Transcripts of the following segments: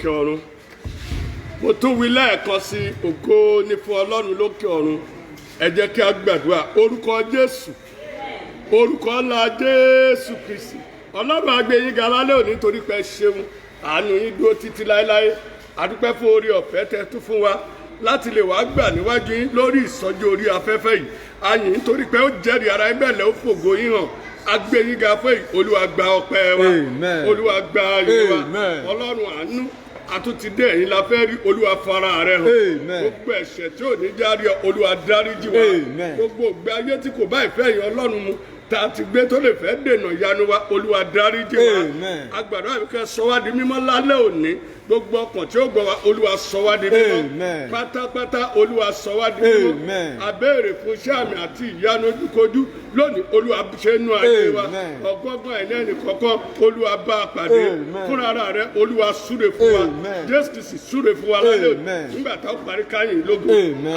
lókè ọ̀run. Mo tún wí lẹ́ẹ̀kan sí ògo ní fún Ọlọ́run lókè ọ̀run. Ẹ jẹ́ kí a gbàdúrà orúkọ Jésù. Orúkọ ńlá Jésù Kristi. Ọlọ́run á gbé yín ga lálẹ́ òní nítorí pé ẹ ṣeun. Àánú yín dúró títí láéláé. A dúpẹ́ fún oore ọ̀fẹ́ tẹ́ tún fún wa láti lè wá gbà níwájú yín lórí ìsọjí orí afẹ́fẹ́ yìí. A yìn nítorí pé ó jẹ́rìí ara yín bẹ́ẹ̀ lẹ́ ó fògo yín hàn. A gbé yín ga fún Olúwa gba ọpẹ́ wa. Olúwa gba ayé wa. Ọlọ́run àánú àtúntì dé ẹ̀yin la fẹ́ rí Olúwa fara rẹ̀ hàn. Gbogbo ẹ̀ṣẹ̀ tí ò ní járí Olúwa dáríjì wa. Gbogbo ògbé ayé tí kò bá ìfẹ́ yìí Ọlọ́run mu tá a ti gbé tó lè fẹ́ dènà ìyanu wa Olúwa dáríjì wa. Agbàdo àbíkẹ́ sọ wá di mímọ́ lálẹ́ òní. Gbogbo ọkàn tí ó gbọ́ wa Olúwa sọ wá di mímọ́. Pátápátá Olúwa sọ wá di mímọ́. A béèrè fún iṣẹ́ àmì àti ìyanu ojúkojú lónìí Olúwa ṣe nú ayé wa. Ọgọ́gbọ́n ẹ̀ní ẹnì kọ̀ọ̀kan Olúwa bá a pàdé. Fúnra rẹ̀ Olúwa súre fún wa. Jésù Kristi súre fún wa lálẹ́ òní. Nígbà tá a parí káyìn lógo.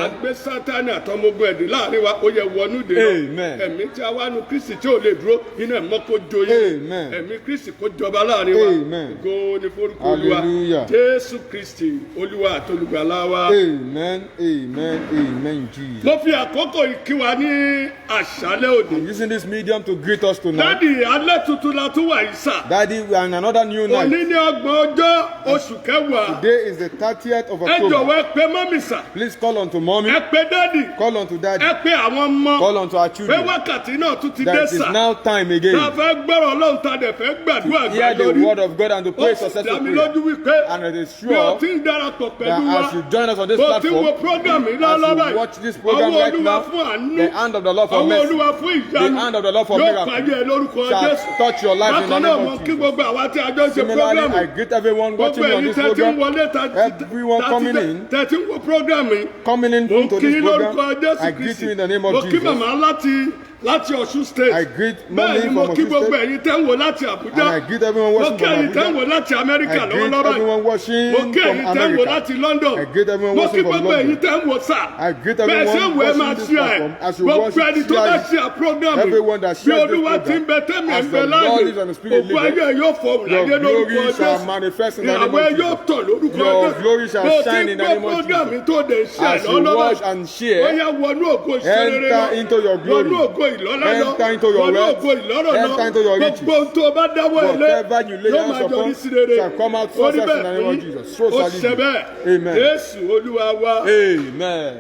Àgbé Sátánì àtọmọgbọ́n ẹ̀dín láàrin wa ó yẹ wọnú dè lọ. Ẹ̀mí tí a wá nu Kristi tí ò lè dúró iná ẹ̀mọ́ kó joyè. Ẹ̀mí Kristi kó jọba láàrin wa. Ògo ni forúkọ Olúwa. Jésù Kristi Olúwa àti Olùgbàlà wa. Amen, amen, amen, Jesus. Mo fi àkókò ìkí wa ní àṣálẹ́ òní. I'm using this medium to greet us tonight. Dádì alẹ́ tuntun la tún wà yìí sà. Daddy, we are in another new night. Òní ní ọgbọ̀n ọjọ́ oṣù kẹwàá. Today is the 30th of Ẹ October. jọ̀wọ́ ẹ pé mọ́mì sà. Please call on to mommy. Ẹ pé dádì. Call on to daddy. Ẹ pé àwọn ọmọ. Call on to our Pé children. wákàtí náà tún ti dé That is sà. now time Tá a again. fẹ́ gbọ́rọ̀ Ọlọ́run tá a dẹ̀ fẹ́ gbàdúrà Hear the lórí. word of God and to pray Ó sì dá successful mi prayer. lójú wípé And it is bí o sure ti ń darapọ̀ pẹ̀lú that wa. as you join us on this Bó ti wo platform, program yìí as lọ́lọ́bà you watch this program ọwọ́ right Olúwa now, fún àánú. the hand of the Lord for Ọwọ́ mercy, Olúwa fún ìyanu. the hand of the Lord for Yóò miracle pàdé ẹ lórúkọ shall Jésù. touch your life in the Bákan náà name mo of kí Jesus. gbogbo àwa tí a jọ ṣe Similarly, program I greet everyone watching gbogbo on èyí this tẹ́tí ń program, wọlé everyone coming in, tẹ́tí ń wo program yìí. coming in Mo to kí this lórúkọ program. Jésù I greet Kristi. you in the name Mo of kí Jesus. màmá láti Ọ̀ṣun state. I greet Bẹ́ẹ̀ mommy ni mo from kí Osun gbogbo State. ẹ̀yin tẹ́ ń wò láti Àbújá. And I greet everyone Mo watching kí from ẹ̀yin tẹ́ ń wò Abuja. láti Amẹ́ríkà I greet lọ́wọ́lọ́wọ́. everyone watching Mo kí from ẹ̀yin tẹ́ ń wò America. láti London. I greet everyone Mo kí watching from gbogbo ẹ̀yin London. tẹ́ ń wò sà. I greet Bẹ́ẹ̀ ṣé everyone ìwé máa watching this ṣí ẹ̀. platform. As you watch Gbogbo ẹni it, tó bá share ṣí à program yìí. everyone that Bí shares this Olúwa ti ń bẹ program. tẹ́mi ẹ̀ As ń the bẹ Lord láàyè. is on the spirit Ògùn ayé living, yóò fọ̀hún your láyé lórúkọ glory shall Jésù. manifest in the name Ìràwọ̀ ẹ of yóò Jesus. tọ̀ lórúkọ Your Jésù. glory shall Bó ti shine ń in the gbọ́ name of program Jesus. yìí tó dé ṣe As you lọ́lọ́wọ́. watch and share, Ó yá wọnú ògo ìṣeré lọ. enter into your glory. Wọnú ògo ìlọ́lá lọ. Enter into your Wọnú wealth. ògo ìlọ́rọ̀ lọ. Enter into your riches. Gbogbo ohun tó o bá dáwọ́ ilé. Whatever you lay Yóò hands máa upon yọrí sí rere. shall come out Ó rí success in the bẹ́ẹ̀ name of rí. Jesus. So Ó shall it ṣe be. bẹ́ẹ̀. Amen. Jésù Olúwa wa. Amen.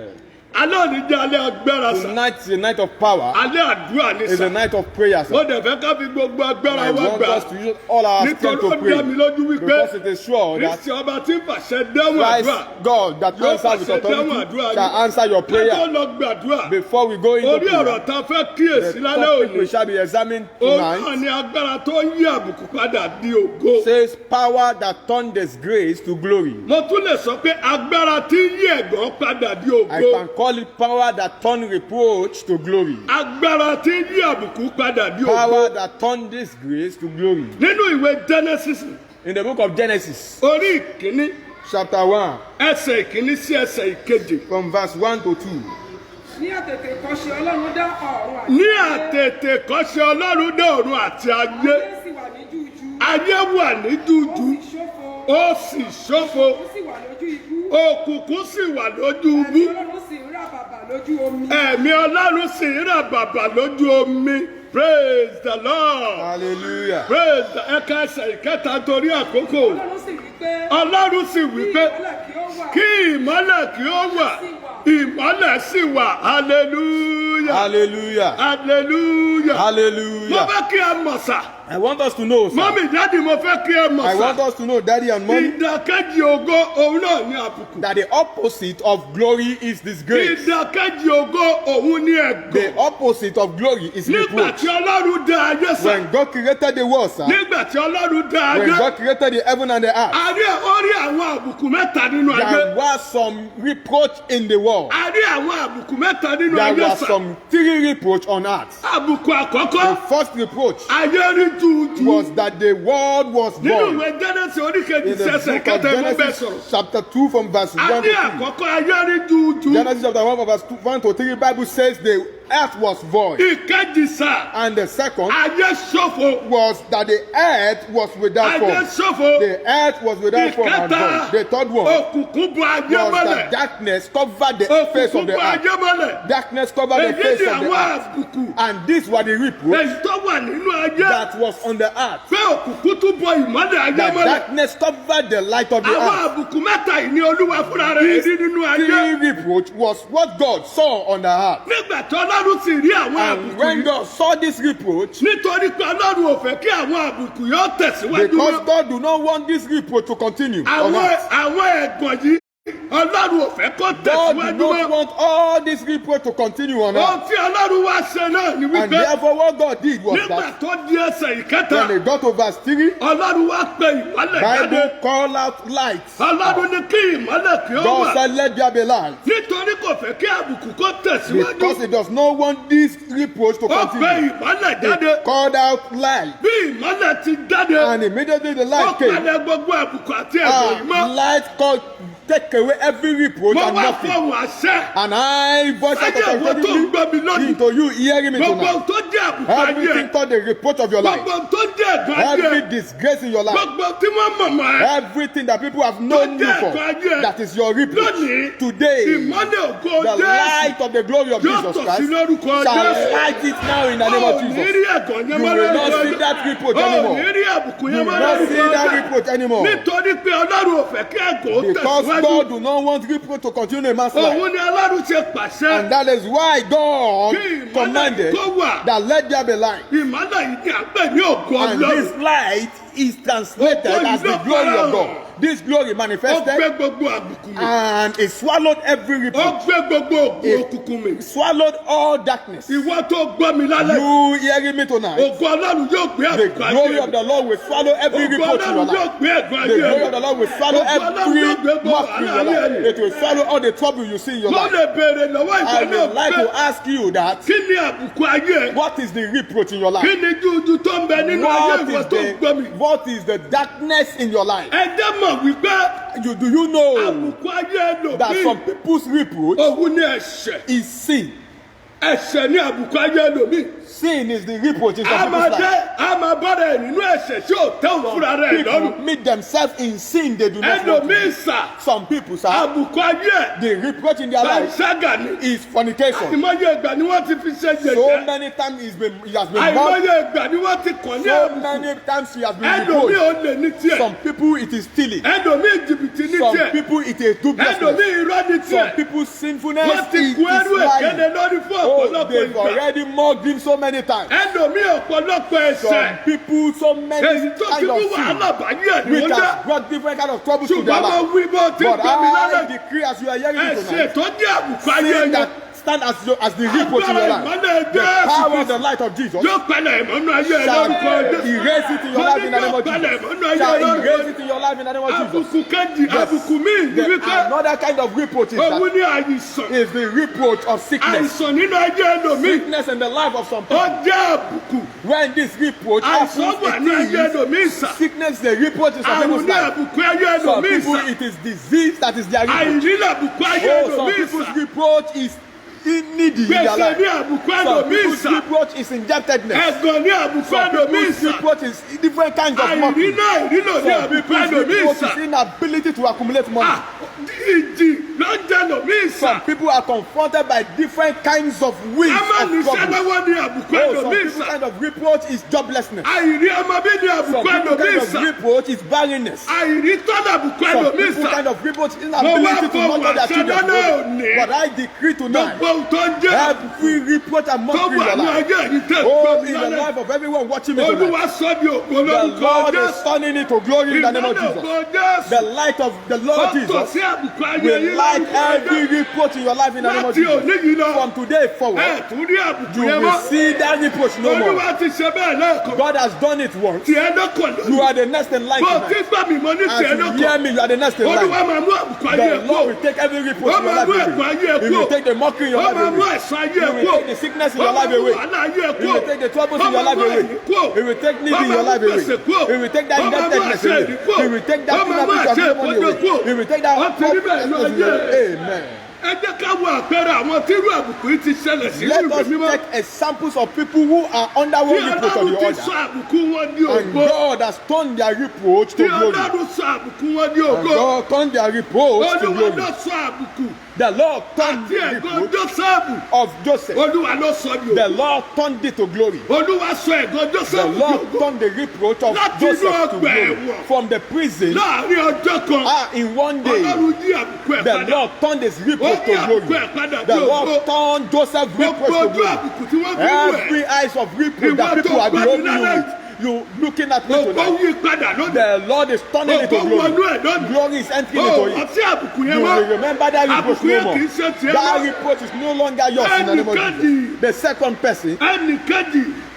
Alẹ́ òní jẹ́ alẹ́ agbára sà. Tonight is a night of power. Alẹ́ àdúrà ni It's sà. a night of prayer, Mo sir. dẹ̀ fẹ́ ká fi gbogbo agbára I wa want gbà. us to use all our Nítorí strength to ó dá mi pray. lójú wípé Because it is sure that Kristi ọba tí ń fàṣẹ dáhùn Christ, àdúrà. God, that Yóò answers with fàṣẹ dáhùn authority, àdúrà shall answer your Ká tó prayer. lọ gbàdúrà. Before we go into Orí ọ̀rọ̀ prayer, tá a fẹ́ kíyèsí the lálẹ́ topic we òní. shall be examining Òun náà tonight ni agbára tó ń yí àbùkù padà di ògo. says power that turned disgrace to glory. Mo tún lè sọ pé agbára tí ń yí ẹ̀gàn padà di I ògo. can call it power that turned reproach to glory. Agbára tí ń yí àbùkù padà di ògo. Power that turned disgrace to glory. Nínú ìwé Genesis In the book of Genesis, orí ìkíní chapter 1, ẹsẹ̀ ìkíní sí ẹsẹ̀ ìkejì. from verse 1 to 2. Ní àtètèkọ́ṣe Ọlọ́run dá ọ̀run àti Ní ayé. àtètè kọ́ṣe Ọlọ́run dé ọ̀run àti ayé. Ayé sì wà ní jújú. Ayé wà ní Ó dúdú. sì ṣófo. Ó sì ṣófo. Ó sì wà lójú ibú. Òkùnkùn sì wà lójú Ẹ̀mí ibú. Ọlọ́run sì ń rà bàbà lójú omi. Ẹ̀mí Ọlọ́run sì ń rà bàbà lójú omi. Praise the Lord. Hallelujah. Praise the ẹ̀ka ẹsẹ̀ ìkẹta torí àkókò. Ọlọ́run sì wí pé. Ọlọ́run sì wí pé Kí ìmọ́lẹ̀ kí ìmọ́lẹ̀ kí kí ó wà. ó wà. Ìmọ́lẹ̀ sì wà. Hallelujah. Hallelujah. Hallelujah. Mo Hallelujah. fẹ́ kí ẹ mọ̀ sà. I want us to know, sir. Mọ́mí dáàdì mo fẹ́ kí ẹ mọ̀ I want sà. us to know, Daddy and Mommy, Ìdàkejì ògo òun náà ní àbùkù. that the opposite of glory is disgrace. Ìdàkejì ògo òun ní The ẹ̀gàn. opposite of glory is Nígbà reproach. tí Ọlọ́run dá ayé sà. When God created the world, sir, Nígbà tí Ọlọ́run dá when ayé. God created the heaven and the earth, A rí orí àwọn àbùkù mẹ́ta nínú ayé. there was some reproach in the world. A rí àwọn àbùkù mẹ́ta nínú There ayé was sà. some three reproach on earth. Àbùkù The àkọ́kọ́. first reproach Ayé rí jújú. was that the world was Nínú born. ìwé Genesis oríkejì In the sẹ́sẹ̀ book of kẹta ẹ̀mú bẹ́ẹ̀ Genesis, sọ̀rọ̀. chapter 2, from verse A 1 ní to 3. àkọ́kọ́ ayé rí jújú. Genesis chapter 1, from verse 1 to 3, Bible says the earth was void. ìkejì sà And the second ayé ṣòfò was that the earth was without ayé form. ṣòfò The earth was without form and ìkẹta void. The third one òkùnkùn bo ayé was mọ́lẹ̀ that darkness covered the face òkùnkùn of the bo earth. ayé mọ́lẹ̀ Darkness covered the èyí face ni of the àwọn earth. àbùkù And these were the reproofs èyí tó wà nínú ayé that was on the earth. pé òkùnkùn tún bo ìmọ́lẹ̀ ayé That mọ́lẹ̀ darkness covered the light of the àwọn earth. àbùkù mẹ́ta yìí ni olúwa fúnra rẹ̀ rí nínú ayé Three reproach was what God saw on the earth. nígbà tí ọlọ́run sì rí àwọn And àbùkù when yìí God saw this reproach, nítorí pé ọlọ́run ò fẹ́ kí àwọn àbùkù yóò tẹ̀síwájú because mọ́ God do not want this reproach to continue on àwọn earth. ẹ̀gàn yìí ọlọ́run ò fẹ́ kó God do tẹ̀síwájú not mọ́ want all this reproach to continue on ohun earth. tí ọlọ́run wá ṣe náà ni And wípé therefore what God did was nígbà that tó di ẹsẹ̀ ìkẹta when they got to verse 3, ọlọ́run wá pe ìmọ́lẹ̀ jáde Bible called out light. ọlọ́run ní kí ìmọ́lẹ̀ kí ó God wà said, let there be light. nítorí kò fẹ́ kí àbùkù kó tẹ̀síwájú Because it does not want this reproach to ó pe continue. ìmọ́lẹ̀ jáde It called out light. bí ìmọ́lẹ̀ ti jáde And immediately the ó light came. palẹ̀ gbogbo àbùkù àti ẹ̀gàn yìí mọ́ Light called take away every reproach mo and wá nothing. fọwọ́ àṣẹ And I voice out Sáyé ìwọ tó ń gbọ́ mi authoritatively lónìí. into you hearing me gbogbo tonight. tó jẹ́ àbùkù ayé Everything called the reproach of your life. gbogbo tó jẹ́ ẹ̀gàn ayé Every disgrace in your life. gbogbo tí wọ́n mọ̀ mọ́ ẹ Everything that people have known you for. That is your reproach. lónìí Today, ìmọ́lẹ̀ ògo the Jésù light of the glory of yóò Jesus tọ̀ sí Christ lórúkọ shall Jésù light it now in the name of ó ní Jesus. rí ẹ̀gàn yẹn You mọ́ will not lórúkọ see that reproach ó anymore. ní rí àbùkù You yẹn will mọ́ not see that lórúkọ reproach anymore. nítorí pé ọlọ́run ò fẹ́ kí ẹ̀gàn ó Because tẹ̀síwájú God do not want reproach to continue in man's life. òun ni ọlọ́run ṣe pàṣẹ And that is why God Kí ìmọ́lẹ̀ commanded kó wà. that let there be light. ìmọ́lẹ̀ yìí ni à ń pè ní ògo And ọlọ́run this light is translated Ògo as the yìí ló glory of farahàn. God. This glory ó gbé manifested gbogbo àbùkù mi and it swallowed every ó reproach. gbé gbogbo ògùn It- òkùnkùn mi Swallowed all darkness. ìwọ tó gbọ́ mi lálẹ́ You hearing me tonight? ògo ọlọ́run yóò gbé The àbùkù glory ayé of the Lord will swallow every ògo reproach in your ọlọ́run yóò life. gbé ẹ̀gbọ́n The ayé glory of the Lord will swallow Ògo Ọlọ́run every yóò gbé gbogbo mockery in your wàhálà ayé life. It will swallow all the trouble you see in your mo life. lè béèrè lọ́wọ́ I ìwọ náà would like pé to ask you that kí ni àbùkù ayé what is the reproach in your kí life? ni jújú tó ń bẹ nínú ayé ìwọ tó ń gbọ́ mi What is the darkness in your life? ẹ jẹ́ mọ̀ wípé Do you know àbùkù ayé that some ẹlòmíì people's reproach òun ni ẹ̀ṣẹ̀ is sin? ẹ̀ṣẹ̀ ní àbùkù ayé ẹlòmíì Sin is the reproach in a some máa people's jẹ́ life. a máa bára ẹ̀ nínú ẹ̀ṣẹ̀ tí ò tẹ́ òun fúnra rẹ̀ lọ́rùn People meet themselves in sin they do not want to ẹlòmíì do. sà Some people, sir, àbùkù ayé ẹ̀ the reproach in their life ṣága ni is fornication. àìmọye ìgbà ni wọ́n ti fi ṣe So jẹjẹ many times he has been mocked. àìmọye ìgbà ni wọ́n ti kàn ní So àbùkù many times he has been ẹlòmíì reproached. ò lè ní tiẹ̀ Some people it is stealing. ẹlòmíì jìbìtì ní Some tiẹ̀ people it is duplicity. ẹlòmíì irọ́ ní Some tiẹ̀ people's sinfulness wọ́n ti is kú ẹrú èkéde lying. lórí fún Oh, ọ̀pọ̀lọpọ̀ they've ìgbà already mocked him so many times. ẹlòmíì ọ̀pọ̀lọpọ̀ ẹ̀ṣẹ̀ Some people, so many èyí tó ti kind mú of wàhálà sin, báyé ẹ̀ ni which wọ́n dá has brought different kind of troubles to their ṣùgbọ́n mo life. wí bó ti But gbọ́ mi I lálẹ́ decree as you are hearing me ẹ̀ṣẹ̀ tonight, tó jẹ́ àbùkù ayé sin yẹn that stand as the reproach in your agbára life, ìmọ́lẹ̀ the Jésù power of Kristi the light of Jesus yóò palẹ̀ ìmọ́nú ayé ẹ̀ shall lórúkọ Jésù erase it in your life in the name of palẹ̀ Jesus. ìmọ́nú ayé ẹ̀ Shall lórúkọ erase it in your life in the name of Jesus. àbùkù kejì àbùkù míì ní The, wípé another kind of reproach is òun that ní àìsàn is the reproach of sickness. àìsàn nínú ayé ẹlòmíì Sickness in the life of some ó people. jẹ́ àbùkù When this reproach àìsàn happens, wà ní ayé it ẹlòmíì is sà sickness, the reproach is some àrùn people's ní life. àbùkù ayé Some ẹlòmíì people, sà it is disease that is their reproach. àìrí làbùkù ayé Oh, some ẹlòmíì people's sà reproach is needy in their gbèsè life. ní àbùkù Some ẹlòmíì people's sà reproach is indebtedness. ẹ̀gàn ní àbùkù Some ẹlòmíì people's sà reproach is different kinds of àìrí mockery. náà ìrílò ní Some àbùkù people's ẹlòmíì reproach sà is inability to accumulate money. ìjì ló ń jẹ ẹlòmíì sà Some people are confronted by different kinds of ways a máa ní of iṣẹ́ trouble. lọ́wọ́ ní àbùkù Oh, some ẹlòmíì people's sà kind of reproach is joblessness. àìrí ọmọ bí ní Some àbùkù people's ẹlòmíì kind of sà reproach is barrenness. àìrí tọ́lá àbùkù Some ẹlòmíì people sà kind of reproach is inability to nurture their children. But I decree tonight, gbogbo ohun tó ń jẹ́ every reproach and tó mockery in wà your ní life, ayé yìí tẹ̀ oh, gbọ́ in mi the lálẹ́ life of everyone watching me tonight, olúwa sọ di ògo the lórúkọ Lord is Jésù turning it to glory in the name of ìmọ́lẹ̀ Jesus. ògo Jésù The light of the Lord ó tọ̀ Jesus sí àbùkù ayé will yìí light lórúkọ every Jésù reproach in your life in the name of láti òní Jesus. yìí lọ From today forward, ẹ̀ tún rí àbùkù you yẹn will mọ́ see that reproach no more. olúwa ti ṣe bẹ́ẹ̀ lẹ́ẹ̀kan God has done it once. tiẹ̀ lọ́kàn You lónìí are the next in line bó o ti tonight. gbà mí mọ́ ní As tiẹ̀ you lọ́kàn hear me, you are the next in olúwa line. máa mú àbùkù ayé The ẹ̀ Lord kú will take every reproach in your máa life mú ẹ̀kọ́ away. ayé ẹ̀ He kú will take the mockery in your ó life máa mú away. ẹ̀sán ayé He ẹ̀ will kú take the sickness in ó your máa life mú away. wàhálà ayé ẹ̀ He kú will take the troubles ó in your máa life mú away. ẹ̀yìn kú He will take need ó in máa your mú life away. gbèsè kú He will take that ó máa mú indebtedness àṣẹ away. ìdí kú He will take that ó máa mú inability to àṣẹ accumulate money ìfọ́jọ́ kú away. He will take that ó ti rí bẹ́ẹ̀ ní hopelessness ayé away. Amen. ẹ jẹ́ ká wo àpẹẹrẹ àwọn tí irú àbùkù yìí ti ṣẹlẹ̀ sí Let ìwé us mímọ́. check examples of people who are under Tí one reproach or the Ọlọ́run ti sọ other. àbùkù wọn di And ògo. God has turned their reproach to Tí glory. Ọlọ́run sọ àbùkù wọn di And ògo. God turned their reproach to Olúwa glory. ló sọ àbùkù The Lord turned àti the ẹ̀gàn reproach Jósẹ́fù. of Joseph. Olúwa ló sọ di The ògo. Lord turned it to glory. Olúwa sọ ẹ̀gàn The Jósẹ́fù di Lord ògo. turned the reproach of Láti inú Joseph to ọgbà glory. ẹ̀wọ̀n. From the prison, Láàárín ọjọ́ kan, in one day, Ọlọ́run yí àbùkù ẹ̀ the padà. Lord turned his reproach Ó to yí àbùkù glory. ẹ̀ padà The di Lord ògo. turned Joseph's Gbogbo reproach to ojú glory. àbùkù tí wọ́n fi wù Every ẹ́. eyes of reproach that Ìwọ people tó are gbọ́ mi beholding lálẹ́. you looking at me Ògo tonight. yí padà lónìí. The Lord is turning it to Ògo glory. wọnú ẹ̀ lónìí. Glory is entering Ó into it. ọtí àbùkù yẹn You mọ́. will remember that reproach Àbùkù no yẹn more. kì í ṣe tiẹ̀ That mọ́. reproach is no longer yours in the name of Ẹnìkejì. Jesus. The second person,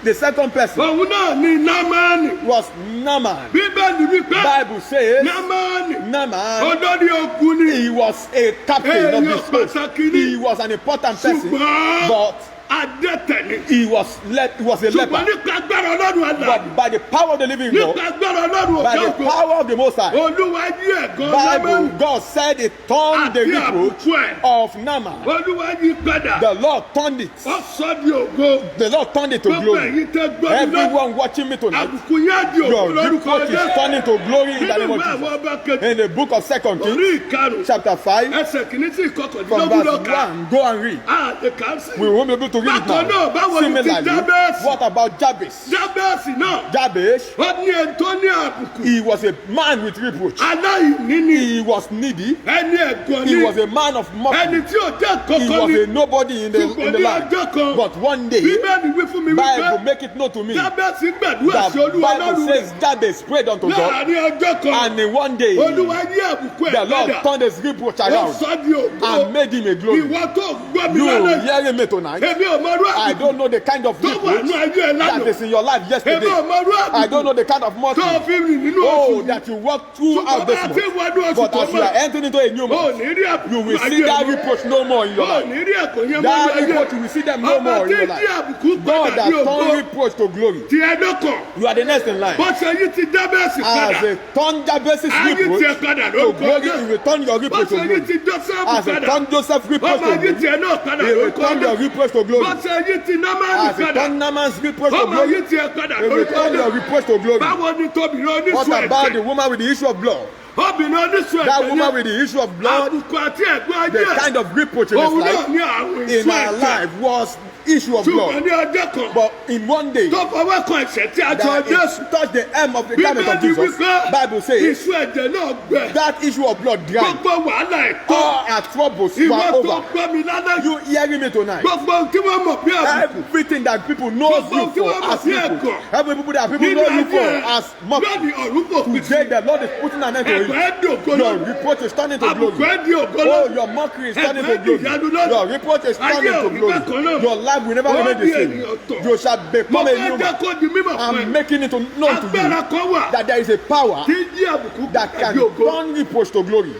the second person Òun náà ni Námánì. was Naaman. Bíbélì wípé Bible says Námánì Naaman, olórí ogun ni. he was a captain of Èèyàn this post. pàtàkì ni. He was an important person, Ṣùgbọ́n but adẹ́tẹ̀ ni. he was a Ṣùgbọ́n leper. nípa agbára Ọlọ́run àlá. But by the power of the living Nípa God, agbára Ọlọ́run by òkè the ògo. power of the Most High, Olúwa yí ẹ̀gàn Bible, Námánì. God said it turned the Àti reproach àbùkù ẹ̀. of Naaman. Olúwa yí padà. The Lord turned it. Ó sọ di ògo. The Lord turned it to Gbogbo glory. ẹ̀yin tẹ́ gbọ́ mi lọ. Everyone watching me tonight, Àbùkù yẹn di ògo your lórúkọ reproach is Jésù. turning to glory in the Nínú name of ìwé àwọn Jesus. ọba kejì. In the book of 2 Kings, Orí ìkarùn-ún. chapter 5, Ẹsẹ̀ kìíní sí from ìkọkàndínlógún verse lọ́ka. 1, go and read. Àlè kà á sí. We won't be able to read it Bákan náà, now. báwo ni ti Similarly, Jábẹ́sì? what about Jabez? Jábẹ́sì náà. Jabez, Ó ní ẹni tó ní àbùkù. he was a man with reproach. Aláìní ni. He was needy. Ẹni ẹ̀gàn He ni. was a man of Ẹni mockery. tí ò jẹ́ He kọ́kọ́ was ni. a nobody in the Ṣùgbọ́n ní land. ọjọ́ kan. But one day, Bíbélì wí fún mi Bible wípé. make it known to me that Jábẹ́sì gbàdúrà sí Olúwa Bible Ọlọ́run says rẹ̀. Jabez prayed unto God, Láàárín ọjọ́ kan. and in one day, Olúwa yí àbùkù ẹ̀ the Lord padà. turned his reproach Ó around sọ di ògo. and made him a glory. Ìwọ tó gbọ́ mi You lálẹ́. hearing me tonight? Èmi ò mọ irú I àbùkù don't know the kind of tó wà reproach nínú ayé ẹ̀ that lánàá. is in your life Èmi ò yesterday. mọ irú I don't know àbùkù the kind of tó mockery, fi rìn nínú oṣù oh, yìí. that you walk throughout this Ṣùgbọ́n month. bá a ti wọnú oṣù But tó as you are mọ̀, entering into a new ó month, ní rí àbùkù you will ayé see that mọ́. reproach no more in your Ó life. ní rí ẹ̀kọ́ yẹn mọ́ That ní ayé. reproach, you will see them no Ọba more in tí your dí life. àbùkù God padà that ní ògo. turned reproach to glory. Ti ẹjọ́ kan. You are the next in line. Bó ṣe yí ti Jábẹ́sì As padà. a turned Jabez's Ayé ti ẹ reproach padà to lórúkọ glory, Jésù. you will turn your Bó reproach ṣe to yí glory. ti Jósẹ́fù As a padà. turned Joseph's reproach Ọmọ to ayé glory, tiẹ̀ náà padà you will lórúkọ turn your Jésù. reproach to Bó glory. ṣe yí ti Námánì As a padà. turned Naaman's reproach to Ọmọ glory, ayé tiẹ̀ padà you will lórúkọ turn your Jésù. reproach to glory. Báwo ni tóbìnrin What oníṣù about the ẹ̀jẹ̀? woman with the issue of blood? Obìnrin oníṣù That ẹ̀jẹ̀ woman yẹn. with the issue of blood, Àbùkù àti ẹ̀gbọ́n the ayé. kind of reproach in his Òun náà life, ní àrùn in ìṣù her ẹ̀jẹ̀. life was issue of Ṣùgbọ́n blood. ní ọjọ́ kan. But in one day, Tó fọwọ́ kan ẹ̀ṣẹ̀ tí a jọ that Jésù. it touched the hem of the garment of Bíbélì Jesus, wípé Bible says ìṣù ẹ̀jẹ̀ náà gbẹ. that issue of blood drank. Gbogbo wàhálà ẹ̀kọ́. All our troubles Ìwọ were tó over. gbọ́ mi lálẹ́. You hearing me tonight? Gbogbo ohun tí wọ́n mọ̀ bí àbùkù. Everything that people know you for as people, every people that people Nínú know you ayé for as mockery. lónìí ọ̀run kò pín sí. Today the Lord is putting an end to Ẹ̀gbọ́n it. ẹ̀dùnkọ́ Your lónìí. reproach is turning to Àbùkù glory. ẹ̀dì ògo Oh, lónìí. your mockery is turning to Ẹ̀gbọ́n ìyanu glory. lónìí. Your reproach is turning Ayé to òní glory. bákan náà. Your life will never Ó remain di the same. ènìyàn tọ̀. You shall Mo become a fẹ́ new jẹ́ man. kó di mímọ̀ fún I'm ẹ. making it known to Agbára you kan wà that there is a power tí yí àbùkù that can àbí ògo. turn reproach to glory.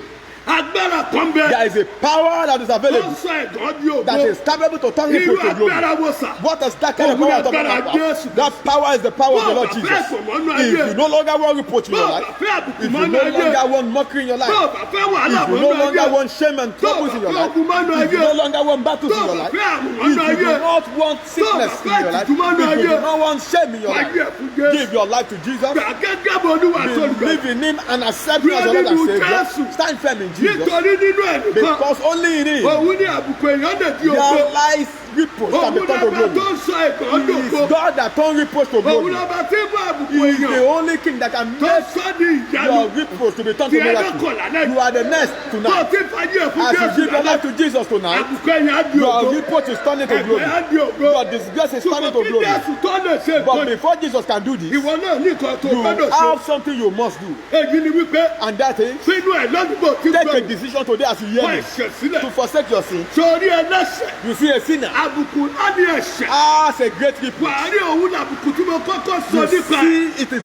Agbára kan bẹ. There is a power that is Tó available sọ ẹ̀gàn di ògo. that is capable to turn Irú reproach to glory. agbára wo sà? What is that kind of Òun power I'm talking agbára about? Jésù. That power is the power of the Lord Bó o bá Jesus. fẹ́ sọ̀mọ́nú If ayé. you no longer want reproach in Bó your o bá life, fẹ́ àbùkù if you mọ́nú no ayé. longer want mockery in your Tó o life, bá fẹ́ wàhálà if you mọ́nú no ayé. longer want shame and Tó o troubles bá in your fẹ́ life, ogun mọ́nú if you ayé. no longer want battles Tó in o your bá life, fẹ́ àrùn if mọ́nú you do ayé. not want sickness in your life, if you do not want shame in your life, Fàyè fún Jésù. give your life to Jesus. Gbà gẹ́gẹ́ bó Olúwa tó lù. Believe in Him and accept Him as your Lord and Savior. Stand firm in Jesus. Nítorí nínú ẹ̀ nìkan. Because only in Him Òun ní àbùkù èèyàn lè di ògo. there lies reproach can Òun be turned to lọ́ba tó glory. ń sọ ẹ̀gàn He is dògo. God that turned reproach to Òun glory. lọ́ba tí ń bá àbùkù He is the èèyàn only king that can tó make sọ di ìyanu. your reproach to be turned Tí to ẹ miracle. lọ́kọ̀ lálẹ́. You are the next Tó tonight. ti fàyè fún As you Jésù give your lálẹ́. life to Jesus tonight, Àbùkù èèyàn á di ògo. your reproach is turning to Ẹ̀gbẹ́ glory. á di ògo. Your disgrace is turning to Ṣùgbọ́n kí glory. Jésù tó lè ṣe But nǹkan. before Jesus can do this, Ìwọ náà ní nǹkan tó you gbọ́dọ̀ ṣe. have something you must do. Èyí ni wípé And that is, sínú ẹ̀ lọ́dúnbò tí take a gbọ́ decision today as you hear fún me ẹ̀ṣẹ̀ sílẹ̀. to forsake your sin. Sórí ẹlẹ́ṣẹ̀. You see a sinner Àbùkù á ní ẹ̀ṣẹ̀. as a great reproach. Wàá rí òun làbùkù tí mo kọ́kọ́ sọ You nípa ẹ̀. see it is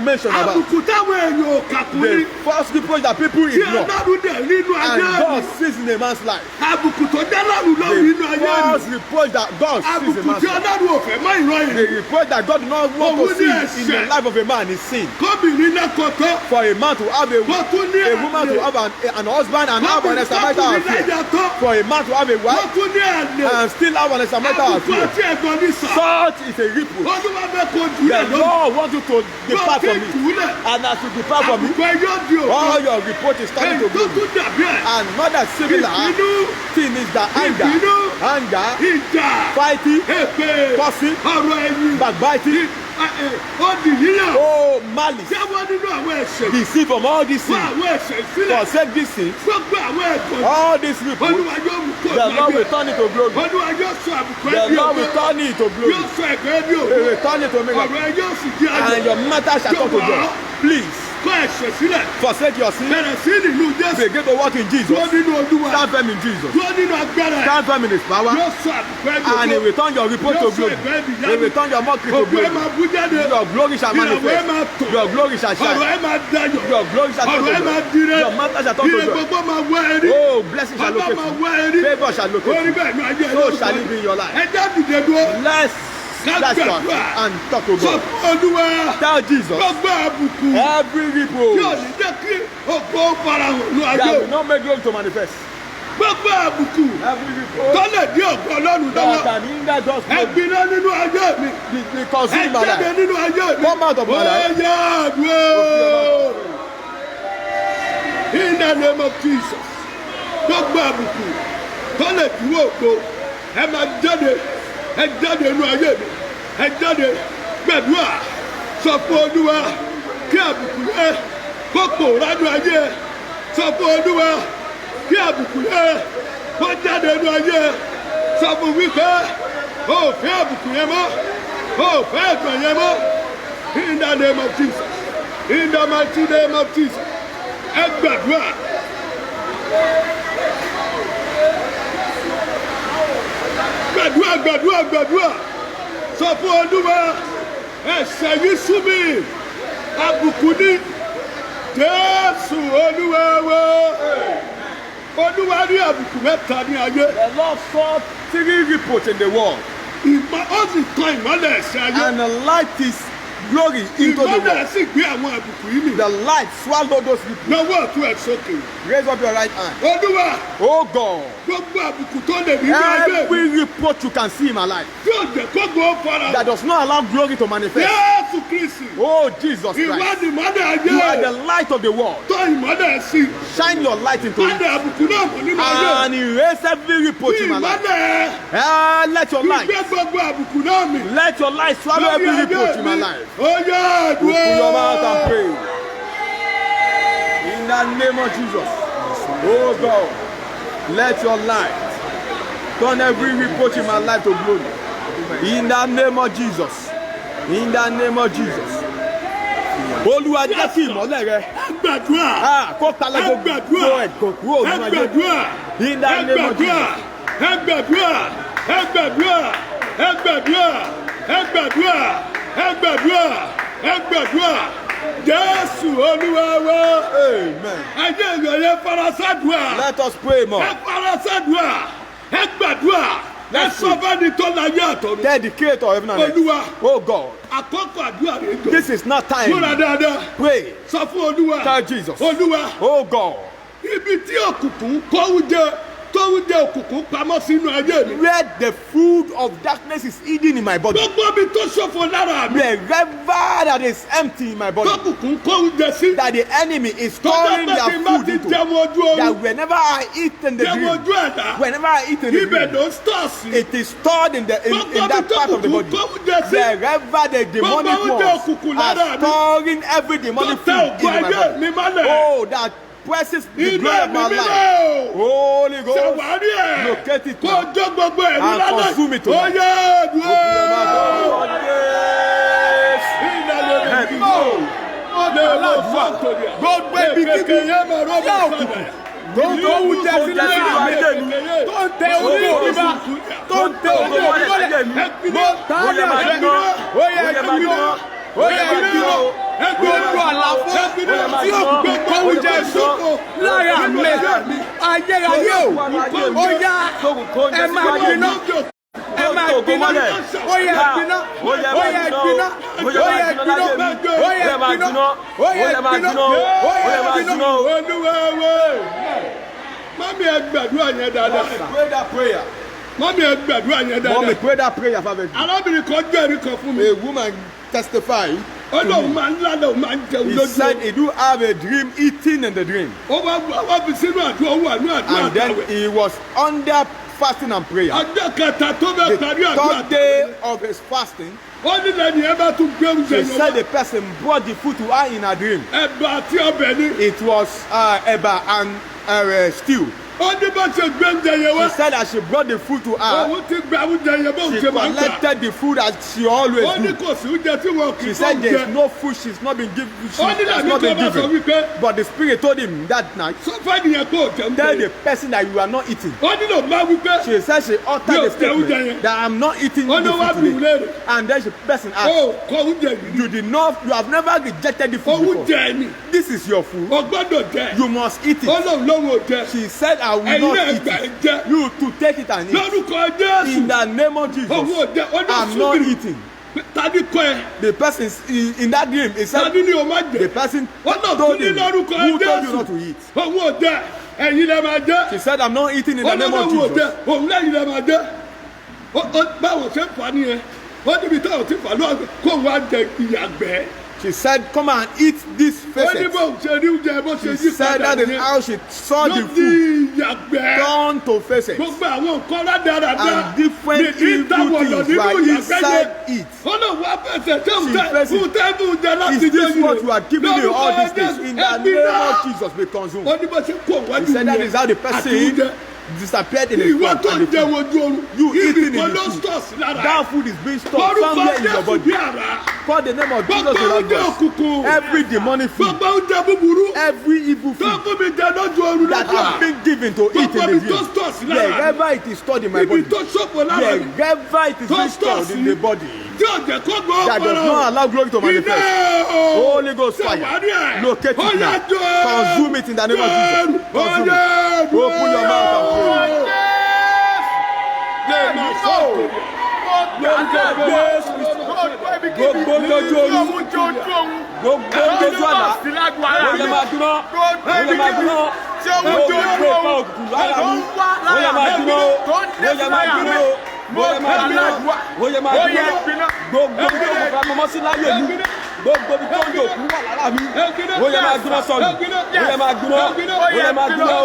mentioned about. Àbùkù táwọn èèyàn ò kà kún ní. The first reproach that people Tí ignore. Ọlọ́run dẹ̀ nínú ayé And God God sees in a man's life. àbùkù tó dá lọ́rùn lórí inú ayé The mi. false reproach that God sees in a àbùkù man's tí life. ọlọ́run ò fẹ́ mọ́ ìran The yìí. reproach that God does not want Òun to ní see in ẹ̀ṣẹ̀. the life of a man is sin. kóbìnrin náà kò tó. For a man to have kó tún ní a woman to have an husband and have an extramarital kóbìnrin affair. náà tó. For a man to have a kó wife tún ní àlè. and still have an extramarital àbùkù affair. àti ẹ̀gbọ́n ní sàn. Such is a reproach. ọdún wa bẹ kó jù The ẹ̀ lónìí. Lord wants you to depart Yóò from kí it. jùlẹ̀. And as you depart from àbùkù it, ẹ yóò di all òkú. your reproach is turning èyí to tó glory. tún dàbí ẹ̀. And mother similar ìbínú. thing is that ìbínú. anger, ìjà. fighting, èpè. cursing, ọ̀rọ̀ ẹ̀yìn. backbiting, ó di yíyàn. oh malice. jáwọ́ nínú àwọn ẹ̀ṣẹ̀. Deceive from all these fún sins. àwọn ẹ̀ṣẹ̀ sílẹ̀. Forsake these sins. gbogbo àwọn ẹ̀gbọ́n. All these reproach. olúwa yóò mú kó The Lord will turn it to glory. olúwa yóò sọ àbùkù The ẹbí Lord ògo. will turn it to glory. yóò sọ ẹ̀gbẹ́ ẹbí He ògo. will turn it to miracle. ọ̀rọ̀ ẹ yóò sì di ayọ̀. And your matter shall come to God. Please kó ẹ̀ṣẹ̀ sílẹ̀. forsake your sin. bẹ̀rẹ̀ sí nínú jésù. Begin to walk in dúró Jesus. nínú olúwa. Stand firm in Jesus. dúró nínú agbára ẹ̀. Stand firm in His power. yóò sọ àbùkù ẹbí And He ògo. will turn your reproach to glory. He will turn your mockery to ògo ẹ glory. máa bú jáde. Your glory shall ìràwọ̀ ẹ manifest. máa tọ̀. Your glory shall ọ̀rọ̀ shine. ẹ máa dayọ̀. Your glory shall turn ọ̀rọ̀ ẹ to máa joy. dire. Your matter shall turn to ire joy. gbogbo máa wá ẹrí. Oh, blessing shall ọba locate máa you. wá ẹrí. Favor shall locate orí you. bẹ́ẹ̀ ni ayé ẹ So lórúkọ shall it yìí. be in your life. ẹ já dìde dúró. Let's gbàdúrà. and talk to sọ God. fún olúwa. Tell Jesus gbogbo àbùkù. every tí ò reproach ní jẹ́ kí ògo farahàn ní ayé. that will not make glory to manifest. gbogbo àbùkù. Every reproach tó lè dí ògo ọlọ́run that lọ́wọ́. can hinder God's ẹ glory. gbiná nínú ayé mi. Be ẹ consumed my jáde life. nínú ayé mi. Come out of my life. ó yá àdúrà. In the name of Jesus. gbogbo àbùkù tó lè dúró ògo. ẹ máa jáde. ẹ jáde nínú ayé mi. ẹ jáde gbàdúrà. sọ fún olúwa kí àbùkù yẹ kó pòórá nínú ayé. sọ fún olúwa kí àbùkù yẹ kó jáde nínú ayé. sọ fún wípé o ò fẹ́ àbùkù yẹn mọ́. o ò fẹ́ ẹ̀gbọ́n yẹn mọ́. In the name of Jesus. In the mighty name of Jesus. ẹ gbàdúrà. gbàdúrà. sọ fún olúwa ẹ̀ṣẹ̀ yìí sú mi. àbùkù ní jésù olúwa wa. olúwa rí àbùkù mẹ́ta ní ayé. The Lord saw 3 reproach in the world. ó sì tan ìmọ́lẹ̀ ẹ̀ṣẹ̀ ayé. And the light is glory into the ìmọ́lẹ̀ world. sì gbé àwọn àbùkù yìí mì. The light swallowed those reproach. lọ́wọ́ ọ̀tún ẹ̀ sókè. Raise up your right hand. olúwa Oh God. gbogbo àbùkù tó lè rí ní ayé. Every reproach you can see in my life yóò jẹ́ kó gbọ́ fara. that does not allow glory to manifest. jésù kristi. Oh Jesus Christ. ìwádìí mọ́lẹ̀ ayé. You are the light of the world. tó ìmọ́lẹ̀ sí. Shine your light into it. padà àbùkù náà mọ̀ nínú ayé. And erase every reproach in my life. ìmọ́lẹ̀. Let your light. gbígbé gbogbo àbùkù náà mì. Let your light swallow every reproach in my life. ó yá Open your mouth and àdúrà. pray. In the name of Jesus. Oh God. Let your light turn every reproach in my life to glory. In the name of Jesus. In the name of Jesus. Olúwa jẹ́ kí ìmọ́lẹ̀ rẹ. ẹ gbàdúrà. Kó kalẹ̀ gbogbo ẹ̀gàn kúrò nínú ayé. In the name of Jesus. ẹ gbàdúrà. jésù olúwa wa. Amen. ayé ìyọ̀yẹ farasádùá. Let us pray more. ẹ farasádùá. ẹ gbàdúrà. ẹ sọ fẹ́ni tó láyé àtọ̀run. Tell the creator of heaven and earth. olúwa Oh God. àkókò àdúrà rẹ̀ jọ. This is not time. múra dáadáa. Pray. sọ fún olúwa. Tell Jesus. olúwa. Oh God. ibi tí òkùnkùn kọ́wújẹ òkùnkùn pamọ́ sínú ayé mi. Where the food of darkness is hidden in my body. gbogbo ibi tó ṣòfò lára mi. Wherever that is empty in my body. tókùnkùn kọ́wújẹ sí. That the enemy is tọ́jà storing bá their ti má food ti into. jẹun ojú oorun. That whenever I eat in the jẹun dream. ojú ẹ̀dá. Whenever I eat in the ibẹ̀ dream. ló ń stọ̀ sí. It is stored in that part of the body. Wherever the demonic ones are storing every demonic food in my body. Oh, that presses the glory of my life. Holy Ghost, ṣàwárí ẹ̀. locate it kó now jó gbogbo ẹ̀rí and lálẹ́. consume it ó tonight. yẹ Open your mouth. àdúrà. Yes. Gbogbo ibi kíbi tí òkùnkùn tó ń tó wù jẹ sínú ayé mi tó ń tẹ owó mi bá tó ń tẹ owó mi mọ́lẹ̀ mo tà á lẹ̀ fẹ́ ó yẹ kí mi ó ó yẹ gbiná gbogbo àlàfo tí òkùnkùn oúnjẹ sóko lára mi ayérayé o ó yá ẹ máa gbiná ẹ máa gbiná ó yẹ gbiná ó yẹ gbiná ó yẹ gbiná ó yẹ gbiná ó yẹ gbiná ó yẹ gbiná. olúwewe mami ẹ gbàdúrà yẹn dáadáa Pray that prayer. mami ẹ gbàdúrà yẹn Mommy, dáadáa pray that prayer fervently. arábìnrin kan jẹ́rìí kan fún mi A woman testified. ó lóun máa ń lálẹ́ òun máa ń jẹun He lójú said he do have a dream, eating in the dream. ó wá fi sínú àdúrà ó wà ní àdúrà And then àtàwẹ̀ he was under fasting and prayer. ọjọ́ kẹta tó bẹ The parí àdúrà third day of his fasting, ó ní lẹ́yìn ẹ bá tún gbé oúnjẹ he yẹn said wá the person brought the food to her in a dream. ẹ̀bà àti ọbẹ̀ ni It was eba and stew. ó ní bá ṣe gbé oúnjẹ yẹn wá She said that she brought the food to her. òun ti gba oúnjẹ yẹn bóun She ṣe máa ń gbà collected the food as she always ó ní do. kò sí oúnjẹ tí wọn kì She í tó said there's jẹ no food she's not been given. She ó ní has làbí not tó been bá sọ given. wípé But the spirit told him that night, sọfà nìyẹn kó o jẹun tell jẹ the person that you are not eating. ó ní lòun máa wípé She said she uttered Yo, the statement that I'm not eating ó ní the wá food bí today. ìwúlẹ̀ rẹ̀ And then the person ó asked, kọ oúnjẹ yìí you did not, you have never rejected the food before. oúnjẹ ni This is your food. ó gbọ́dọ̀ jẹ You must eat ó it. lóun lóun ò jẹ She said, I will ẹ̀yin not náà eat gbà ẹ it. jẹ You to take it and eat. lórúkọ Jésù In the name of òun ò Jesus, jẹ ó ní I'm not ṣúbìrì eating. tàbí kọ ẹ The person in that dream, he said, tàbí ni o má the jẹ person ó náà told tún ní him, lórúkọ who told you Jésù not to eat? òun ò jẹ ẹ̀yin lẹ máa jẹ She said, I'm not eating in ó the name of lóun ò jẹ Jesus. òun lẹ́yìn lẹ máa jẹ báwo ṣe fà á nìyẹn ó níbi táwọn ti fà lọ́wọ́ kó wá jẹ ìyàgbẹ́ She said, come and eat this ó ní facet. bóun ṣe rí oúnjẹ bó ṣe She yí said padà that is nìyẹn how she saw ló the di food ìyàgbẹ́ turn to facet. gbogbo àwọn nǹkan rádaràdà And different ní evil ìdáwọ̀lọ̀ things nínú were ìyàgbẹ́ inside yẹn it. ó lọ wá fẹsẹ̀ tó ń She tẹ faces- fún tẹ́bù jẹ láti Is jẹ this yìí what you are giving me all these days? In the ẹbí name náà of Jesus, be consumed. ó ní bó ṣe kó wájú He said that is how the àti person oúnjẹ disappeared in his ìwọ front tó and ń the jẹ food. wojú oorun You eating ibi in kan the ló food. stọ̀ sí lára That food is being stored orúkọ somewhere in your Jésù body. bí ara Call the name of Jesus gbogbo in that oúnjẹ voice. òkùnkùn Every demonic food, gbogbo oúnjẹ búburú every evil tó food fún mi jẹ lójú oorun that lọ́jọ́ has been given to eat gbogbo in ibi the tó dream, stọ̀ sí lára wherever it is stored in my ibi body, tó ṣòfò lára mi wherever it is tó being stọ̀ stored sí in the body, tí ò jẹ́ kó gbọ́ that does not allow glory to manifest. Holy Ghost fire, locate it now. Consume it in the name of Jesus. Consume it. Open your mouth and pray. Gbogbo lójú oorun, gbogbo lójú àlá, ó yẹ máa dúró, ó yẹ máa dúró, gbogbo ìfọ̀ òkùnkùn lára mi, ó yẹ máa dúró, ó yẹ máa dúró, ó yẹ máa dúró, ó yẹ máa dúró, gbogbo ìfọ̀ àmọ́mọ́ sí láyé mi, gbogbo ibi tó ń yòókù wà lára mi, ó yẹ máa dúró sọnù, ó yẹ máa dúró, ó yẹ máa dúró,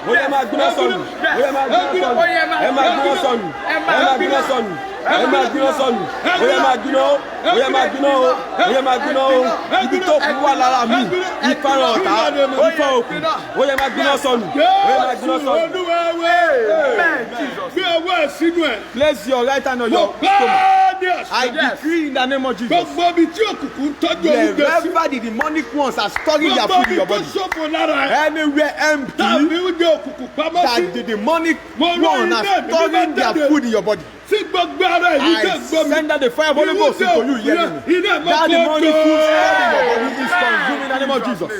ó yẹ máa dúró sọnù, ó yẹ máa dúró sọnù, ẹ máa dúró sọnù, ẹ máa dúró sọnù, ẹ máa dúró sọnù, ó yẹ máa dúró, ó yẹ máa dúró, ó yẹ máa dúró, ibi tó kù wà lára mi, ìfarahàn ọ̀tá, ìfọ̀ òkú, ó yẹ máa dúró sọnù, ó yẹ máa dúró sọnù. Bí ọwọ́ ẹ̀ sínú ẹ̀. Place your right hand on Mo your bá stomach. ní I àṣẹ. decree in the name of Jesus. Gbogbo ibi tí òkùnkùn ń tọ́jú oúnjẹ sí. Wherever the demonic ones are storing their Gbogbo food in ibi your tó body, ṣòfò lára ẹ̀. anywhere empty, Tàbí oúnjẹ òkùnkùn pamọ́ sí. that the demonic Mo rán one iná are ẹ̀mí storing mímọ́ their jáde. food in your body. Sí gbogbo ara èyí tẹ̀ I gbọ́ mi. send out the fire of Holy Ghost into you, hearing me. Iná ẹ̀mọ́ That demonic kọjọ́. food stored in your body is consumed in the name of Jesus.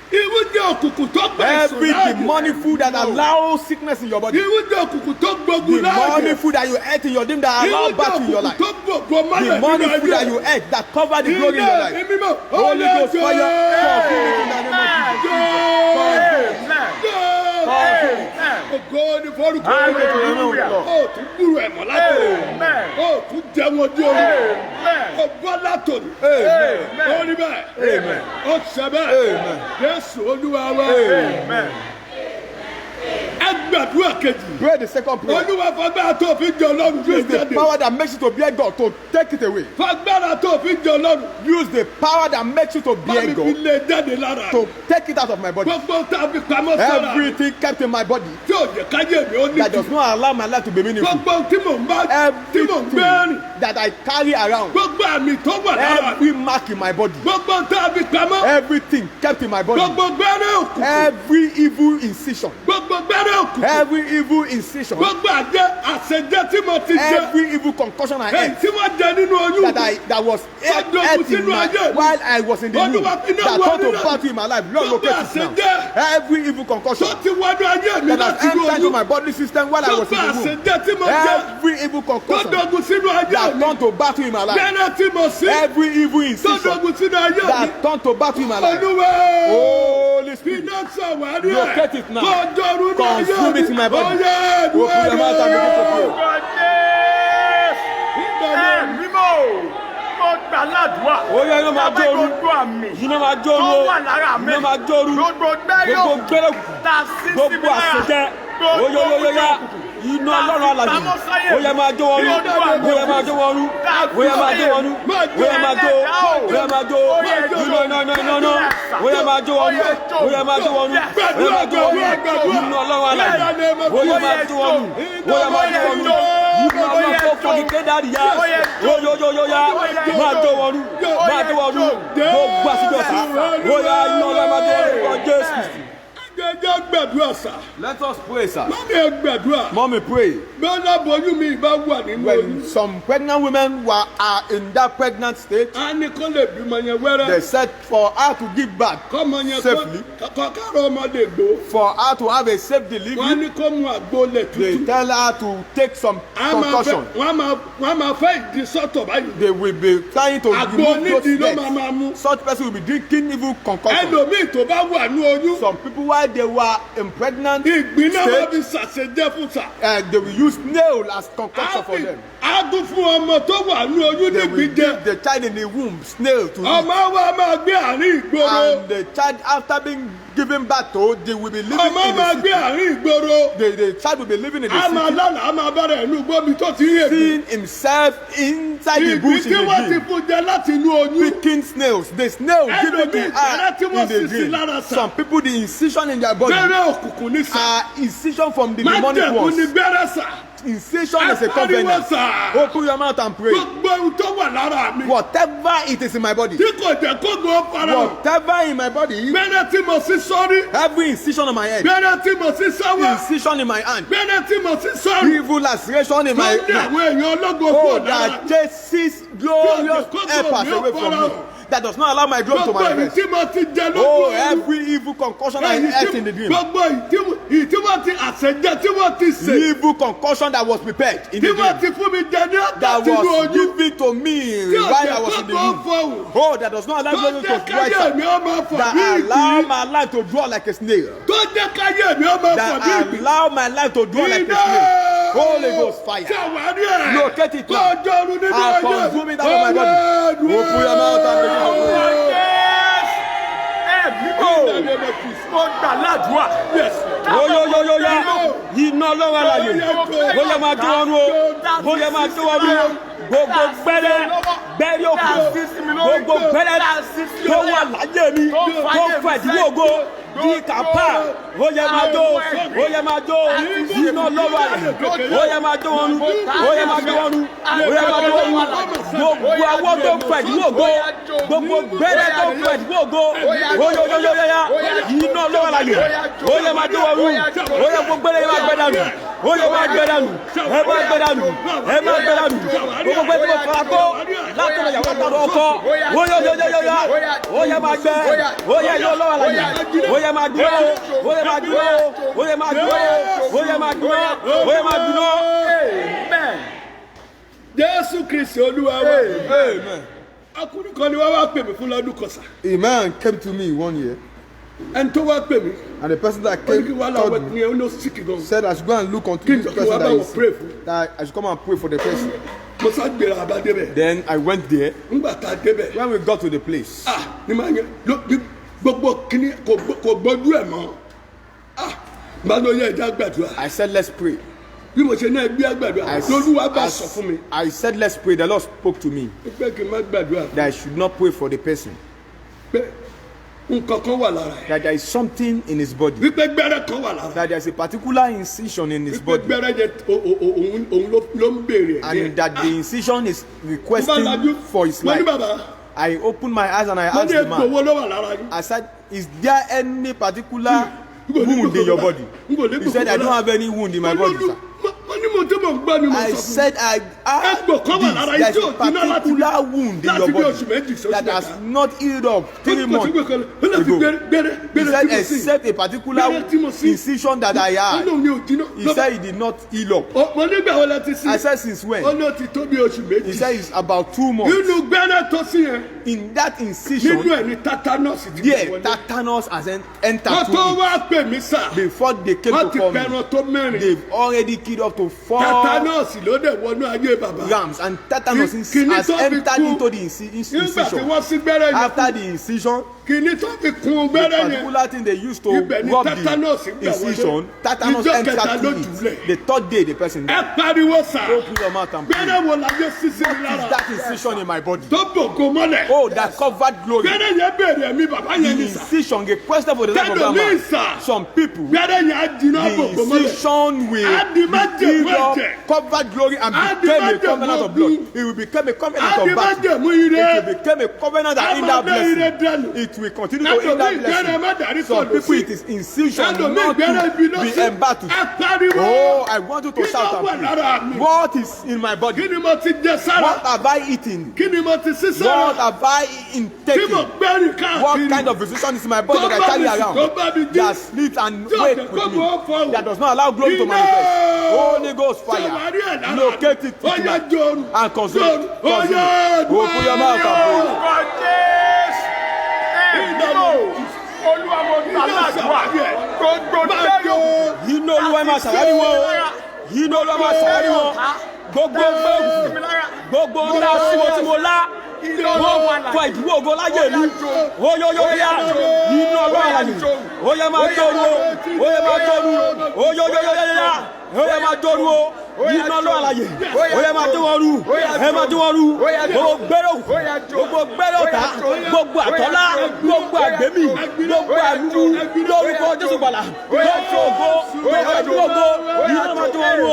Ìwújẹ òkùnkùn tó gbà Every demonic food that allows sickness in your body, Ìwújẹ òkùnkùn tó gbógun láàyè. demonic food that you ate in your dream that allow Ìwújẹ battle in your òkùnkùn life, tó gbogbo mọ́lẹ̀ demonic nínú food that ayé. you ate that cover the glory in your Iná life. ẹ̀mí mímọ́. Holy Ghost fire, consume it in the name of Jesus. Ògo ni forúkọ Hallelujah. ó tún gbúrò ẹ̀mọ́ látòrí. Ó tún jẹun ojú orí. Ó bọ́ látòrí. Ó rí bẹ́ẹ̀. Ó ṣe bẹ́ẹ̀. Jésù Olúwa wa. Ẹ gbàdúrà kejì. Pray the second prayer. Olúwa fagbára tó fi jẹ Ọlọ́run gbé Use the jáde. power that makes you to bear God to take it away. Fagbára tó fi jẹ Ọlọ́run. Use the power that makes you to bear Bámi fi God lé jáde lára. to take it out of my body. Gbogbo tá a fi pamọ́ sára. Everything kept in my body Tí ò jẹ́ káyé mi ó ní that does not allow my life to be meaningful. gbogbo tí mò ń bá tí mò ń gbé rìn. Everything that I carry around, Gbogbo àmì tó wà lára mi. every mark in my body, Gbogbo tá a fi pamọ́. everything kept in my body, Gbogbo gbẹ́rẹ́ òkùnkùn. every evil incision, Gbogbo gbẹ́rẹ́ òkùnkùn. every evil incision, gbogbo àṣejẹ tí mo ti jẹ every evil concussion I èyí ate, tí wọ́n jẹ nínú oyún that was ate in my, while I was in the womb, that turned to battle in my life. Lord, locate it now. Every evil concussion tó ti wọnú ayé mi that láti has inú entered into oyún my body system while I was gbogbo in the womb, àṣejẹ tí mo jẹ every evil tó concussion dogun sínú ayé that mi turned to battle in my life, bẹ́ẹ̀ tí mo sí every evil tó incision dogun sínú ayé mi that turned to battle in my life. olúwa Holy Spirit, iná sọ̀wárí locate ẹ̀ it now. kó dọ̀rùn ní ayé Consume mi it in my body. ó yẹ Open your mouth and begin to pray. Mo gbà ládùúgbà. Ó yẹ iná máa jó oru. Gbogbo àmì Iná máa jó tó oru. wà lára mi. Iná máa jó oru. Gbogbo gbẹ́yọ̀. Gbogbo gbẹ́rẹ́ Ta sí sí mi gbogbo lára. àṣejẹ. Ó yá. Iná Ọlọ́run alààyè. Ó yẹ máa jó wọn rú. Ó yẹ máa jó wọn rú. Ó yẹ máa jó wọn rú. Ó yẹ máa jó. Ó yẹ máa jó. Iná. Ó yẹ máa jó wọn rú. Ó yẹ máa jó wọn rú. Ó yẹ máa jó wọn rú. Iná Ọlọ́run alààyè. Ó yẹ máa jó wọn rú. Ó yẹ máa jó wọn rú. Iná Ọlọ́run tó fọ́ kíkẹ́ dárí ya. Yóyóyóyá. Máa jó wọn rú. Máa jó wọn rú. Gbogbo àṣìjọ́ta. Ó yẹ iná Ọlọ́run máa jó wọn rú. Jésù. jẹjẹ gbàdúrà sá Let us pray, sir. mọ́mí ẹ gbàdúrà Mommy, pray. bọ́lá bọ́yún mi bá wà nínú oyún When some pregnant women are in that pregnant state, a ní kó lè bímọ yẹn wẹ́rẹ́ they said for her to give birth kọ́mọ yẹn safely, kọ́kọ́rọ́ ọmọdé gbó for her to have a safe wọ́n á delivery, ní kó mu àgbo lẹ̀ they tútù tell her to take some concussion. wọ́n á máa fẹ́ ìdí sọ́tọ̀ báyìí They will be trying to àgbo remove those onídìí ló legs. máa mú Such person will be drinking evil concussion. ẹlòmíì tó bá wà ní oyún Some people, while they were in pregnant ìgbín náà máa state, fi ṣàṣejẹ fún sà they will use nail as concussion for them. á tún fún ọmọ tó wà ní oyún They will nígbín jẹ give the child in the womb snail to eat. ọmọ wa máa gbé àárín ìgboro And the child, after being given birth to, they will be living ọmọ in máa the gbé city. àárín ìgboro The child will be living in the a máa city, lánàá a máa bára ẹnu gbómi tó ti rí ègbò seeing himself inside the ìgbín bush tí in wọ́n the ti dream, fún jẹ láti inú oyún picking snails. The snail given to ẹlòmíì her ìgbẹ́rẹ́ tí in wọ́n the sì sí lára dream. sà Some people, the incision in their body gbẹ́rẹ́ òkùnkùn ní sà are incision from the demonic májẹ̀kú ní ones. gbẹ́rẹ́ sà Incision is a Ẹ pariwo covenant. sà. Open your mouth and pray. gbogbo ohun tó wà lára mi Whatever it is in my body, tí kò jẹ́ kó gbọ́ fara hàn whatever in my body, gbẹ́rẹ́ tí mo sí sọ́rí every incision on my head, gbẹ́rẹ́ tí mo sí sọ́wọ́ incision in my hand, gbẹ́rẹ́ tí mo sí sọ́rí evil laceration in tó my ń dé àwọn èèyàn ológo Oh, kúrò lára that chases glorious helpers away from me. That does not allow my glory to gbogbo èyí manifest. tí mo ti jẹ lójú Oh, oorun every evil concussion I ate in the dream. gbogbo èyí tí wọ́n ti àṣẹjẹ tí wọ́n ti sè Evil concussion that was prepared in tí the wọ́n dream. ti fún mi jẹ ní That àtàtì ní was ojú given to me tí while I ọ̀jẹ̀ was in the kọ́kọ́ womb. fọ̀hún Oh, that does not allow tó glory jẹ́ to káyé rise mi up. ó máa fọ̀ That bí allow ìgbín my life to draw like a snail. tó jẹ́ káyé mi ó máa fọ̀ bí That ìgbín allow my life to draw like a snail. Holy Ghost fire. ṣàwárí ẹ̀ Locate it kó now. jọrun nínú And ọjọ́ consume it out of my body. Open your mouth and begin to pray. Mo gbà ládùúgbà. Oyoyoyoya, iná lọ́wọ́ àlàyé, ó yẹ máa jó wọn rú o, ó yẹ máa jó wọn rú o, gbogbo gbẹ́rẹ́ gbẹ́rẹ́ òkú, gbogbo gbẹ́rẹ́ tó wà láyé mi, tó fẹ́ ìdíwọ́ ògo, bí kàpá, ó yẹ máa jó, ó yẹ máa jó, iná lọ́wọ́ àlàyé, ó yẹ máa jó wọn rú, ó yẹ máa jó wọn rú, ó yẹ máa jó wọn rú, gbogbo awọ́ tó fẹ́ ìdíwọ́ ògo, gbogbo gbẹ́rẹ́ tó fẹ́ ìdíwọ́ ògo, oyoyoyoya, iná lọ́wọ́ àlàyé, ó yẹ máa jó wọn rú, ó yẹ gbogbo gbẹ́rẹ́ yẹn máa gbẹ́ dànù, ó yẹ máa gbẹ́ dànù, ẹ máa gbẹ́ dànù, ẹ máa gbẹ́ dànù, gbogbo gbẹ́ tí mo fara kó látọ̀rọ̀ ìyàwó àtàrọ̀ ọkọ, oyoyoyoya, ó yẹ máa gbẹ́, ó yẹ iná lọ́wọ́ àlàyé, ó yẹ máa dúró, ó yẹ máa dúró, ó yẹ máa dúró, ó yẹ máa dúró, ó yẹ máa dúró. Jésù Kristi Olúwa wa Amen. ọkùnrin kan ni wọ́n wá pè mí fún lọ́dún kọsà A man came to me one year, ẹni tó wá pè mí and the person that ó ní kí came wọ́n told láwọn me, ní ó ló síkì gan said I should go and look onto Kí this n jọ kí person wọ́n that bá is wọn pray sick, fún. that I should come and pray for the person. mo sá gbéra àbádébẹ̀ Then I went there. ńgbà tá a débẹ̀ When we got to the place, ní máa yẹ gbogbo kíní kò gbójú ẹ̀ mọ́ máa ló yẹ ẹja gbàdúrà I said, let's pray. bí mo ṣe náà gbé àgbàdúrà lóluwà bá sọ fún mi I said, let's pray. The Lord spoke to me pé kí n má gbàdúrà that I should not pray for the person, pé nǹkan kan wà lára ẹ̀ that there is something in his body, wípé gbẹ́rẹ́ kan wà lára ẹ̀ that there is a particular incision in his wípé body, gbẹ́rẹ́ yẹ òun ló ń béèrè ẹ̀ and that the incision is mo bá lajú requesting for his mo ní life. bàbá I opened my eyes and I mo asked ní the egbò man, owó ló wà lára yín I said, is there any particular wound in your body. You said, I don't have any wound in my body, sir. I said, there's a particular wound in your body that has not healed up 3 months ago. He said, except a particular incision that I had. He said he did not heal up. I said, since when? He said, it's about 2 months. In that incision, tetanus has entered to it. Before they came to call me, they've already killed up to 4 rams, and tetanus has entered into the incision. After the incision, the particular thing they used to rub the incision, tetanus entered to it. The third day, the person died. Open your mouth and pray. What is that incision in my body? Oh, that covered glory. The incision, the question for the life of that man. Some people, the incision will build up covered glory and became a covenant of blood. It will become a covenant of battle. It will become a covenant that hinder blessing. It will continue to hinder blessing. Some people, it is incision not to be embattled. Oh, I want you to shout and pray. What is in my body? What have I eaten? What have I intaken? What kind of physician is in my body that I carry around? That sleeps and wakes with me. That does not allow glory to manifest. Holy Ghost fire. Locate it tonight and consume it. Open your mouth and pray. You know who am I saying? You know who am I saying? Gbogbo ńlá tí mo lá wọ́n fa ìdúró ògo láyé mi oyoyoya nínú ọlọ́ àlàyé oyè máa tóru oyè máa tóru oyoyoya oyè máa tóru nínú ọlọ́ àlàyé oyè máa tó wọn rú ẹ máa tó wọn rú gbogbo gbẹ́rẹ́ ọ̀tá gbogbo àtọ́lá gbogbo àgbẹ̀mí gbogbo àlùmú lórúkọ Jésù gbàlà gbogbo ògo gbogbo ògo nínú máa tó wọn rú o.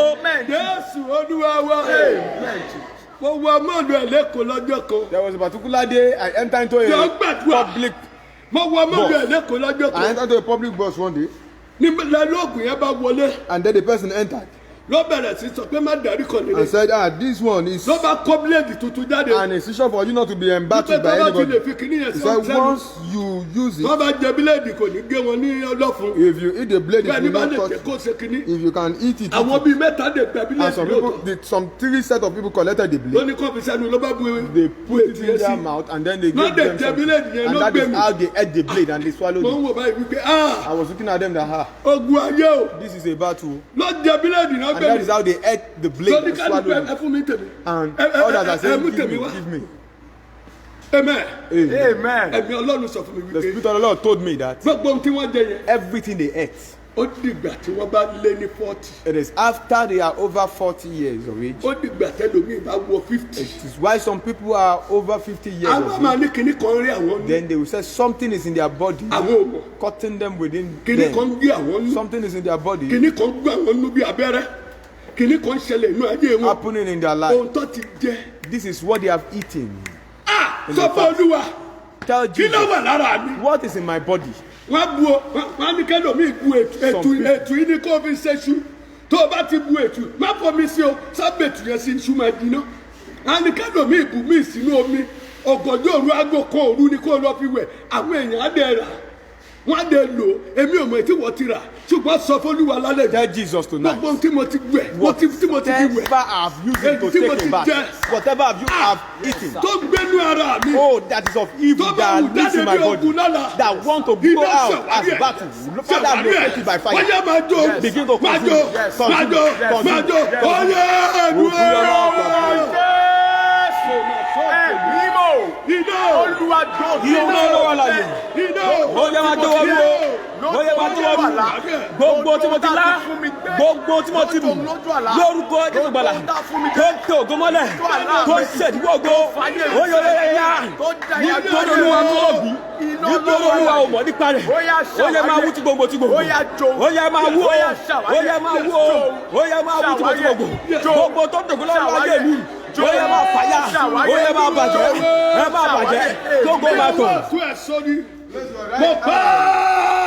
Jésù Olúwa wa. Mo wọ mọ́ọ̀lù ẹ̀lẹ́kọ̀ọ́ lọ́jọ́ kan. There was a particular day I entered into a public mo wọ mọ́ọ̀lù ẹ̀lẹ́kọ̀ọ́ lọ́jọ́ kan. I entered into a public bus one day. Ní lẹ́lọ́ọ̀gùn yẹn bá wọlé. And then the person entered. Ló bẹ̀rẹ̀ sí sọ pé má darí kan nílé. And said, this one is. Ló bá kọ́ bíléèdì tuntun jáde. An incision for you not to be embattled by anybody. He said, once you use it. Wọ́n bá jẹ bíléèdì kò ní gé wọn ní ọlọ́fun. If you eat the blade, it will not touch. If you can eat it. Àwọn bíi mẹ́ta dè gbẹ bíléèdì. And some people, some 3 set of people collected the blade. Lóní kọ́ fi sẹ́nu ló bá bu. They put it in their mouth and then they gave them something. And that is how they ate the blade and they swallowed it. I was looking at them that, ogun ayé o. This is a battle. Ló jẹ bíléèdì náà gbẹ̀mí. And that is how they ate the blade and swallowed it. And others are saying, give me. Amen. Amen. The Spirit of the Lord told me that everything they ate, it is after they are over 40 years of age. It is why some people are over 50 years of age. Then they will say something is in their body, cutting them within them. Something is in their body, happening in their life. This is what they have eaten. Tell Jesus, what is in my body? Wọ́n dé lò èmi ò mọ̀ tí wọ́n ti rà ṣùgbọ́n sọ fọ́lúwa lálẹ́. Tell Jesus tonight. Gbogbo tí mo ti gbẹ̀ whatever I have used to take him back, whatever have eaten, tó gbénú ara mi. Oh, that is of evil that lives in my body, that want to go out as battle. Father, locate it by fire. Begin to consume. Gbogbo tí mo ti lá, gbogbo tí mo ti bù, lórúkọ Jésù gbàlà, tó tó ògómọ́lẹ̀, tó ṣèdúgbò ògo, oyeyeyaya, nítorí Olúwa tó bí, nítorí Olúwa ò mọ̀ nípa rẹ̀, ó yẹ máa wú tí gbogbo tí gbogbo, ó yẹ máa wú, ó yẹ máa wú, ó yẹ máa wú tí gbogbo tí gbogbo, gbogbo tó dògbò lọ́wọ́ ayé mi. Ó yẹ máa fàyà, ó yẹ máa bàjẹ́, ẹ máa bàjẹ́, gbogbo máa tọ̀. mo pa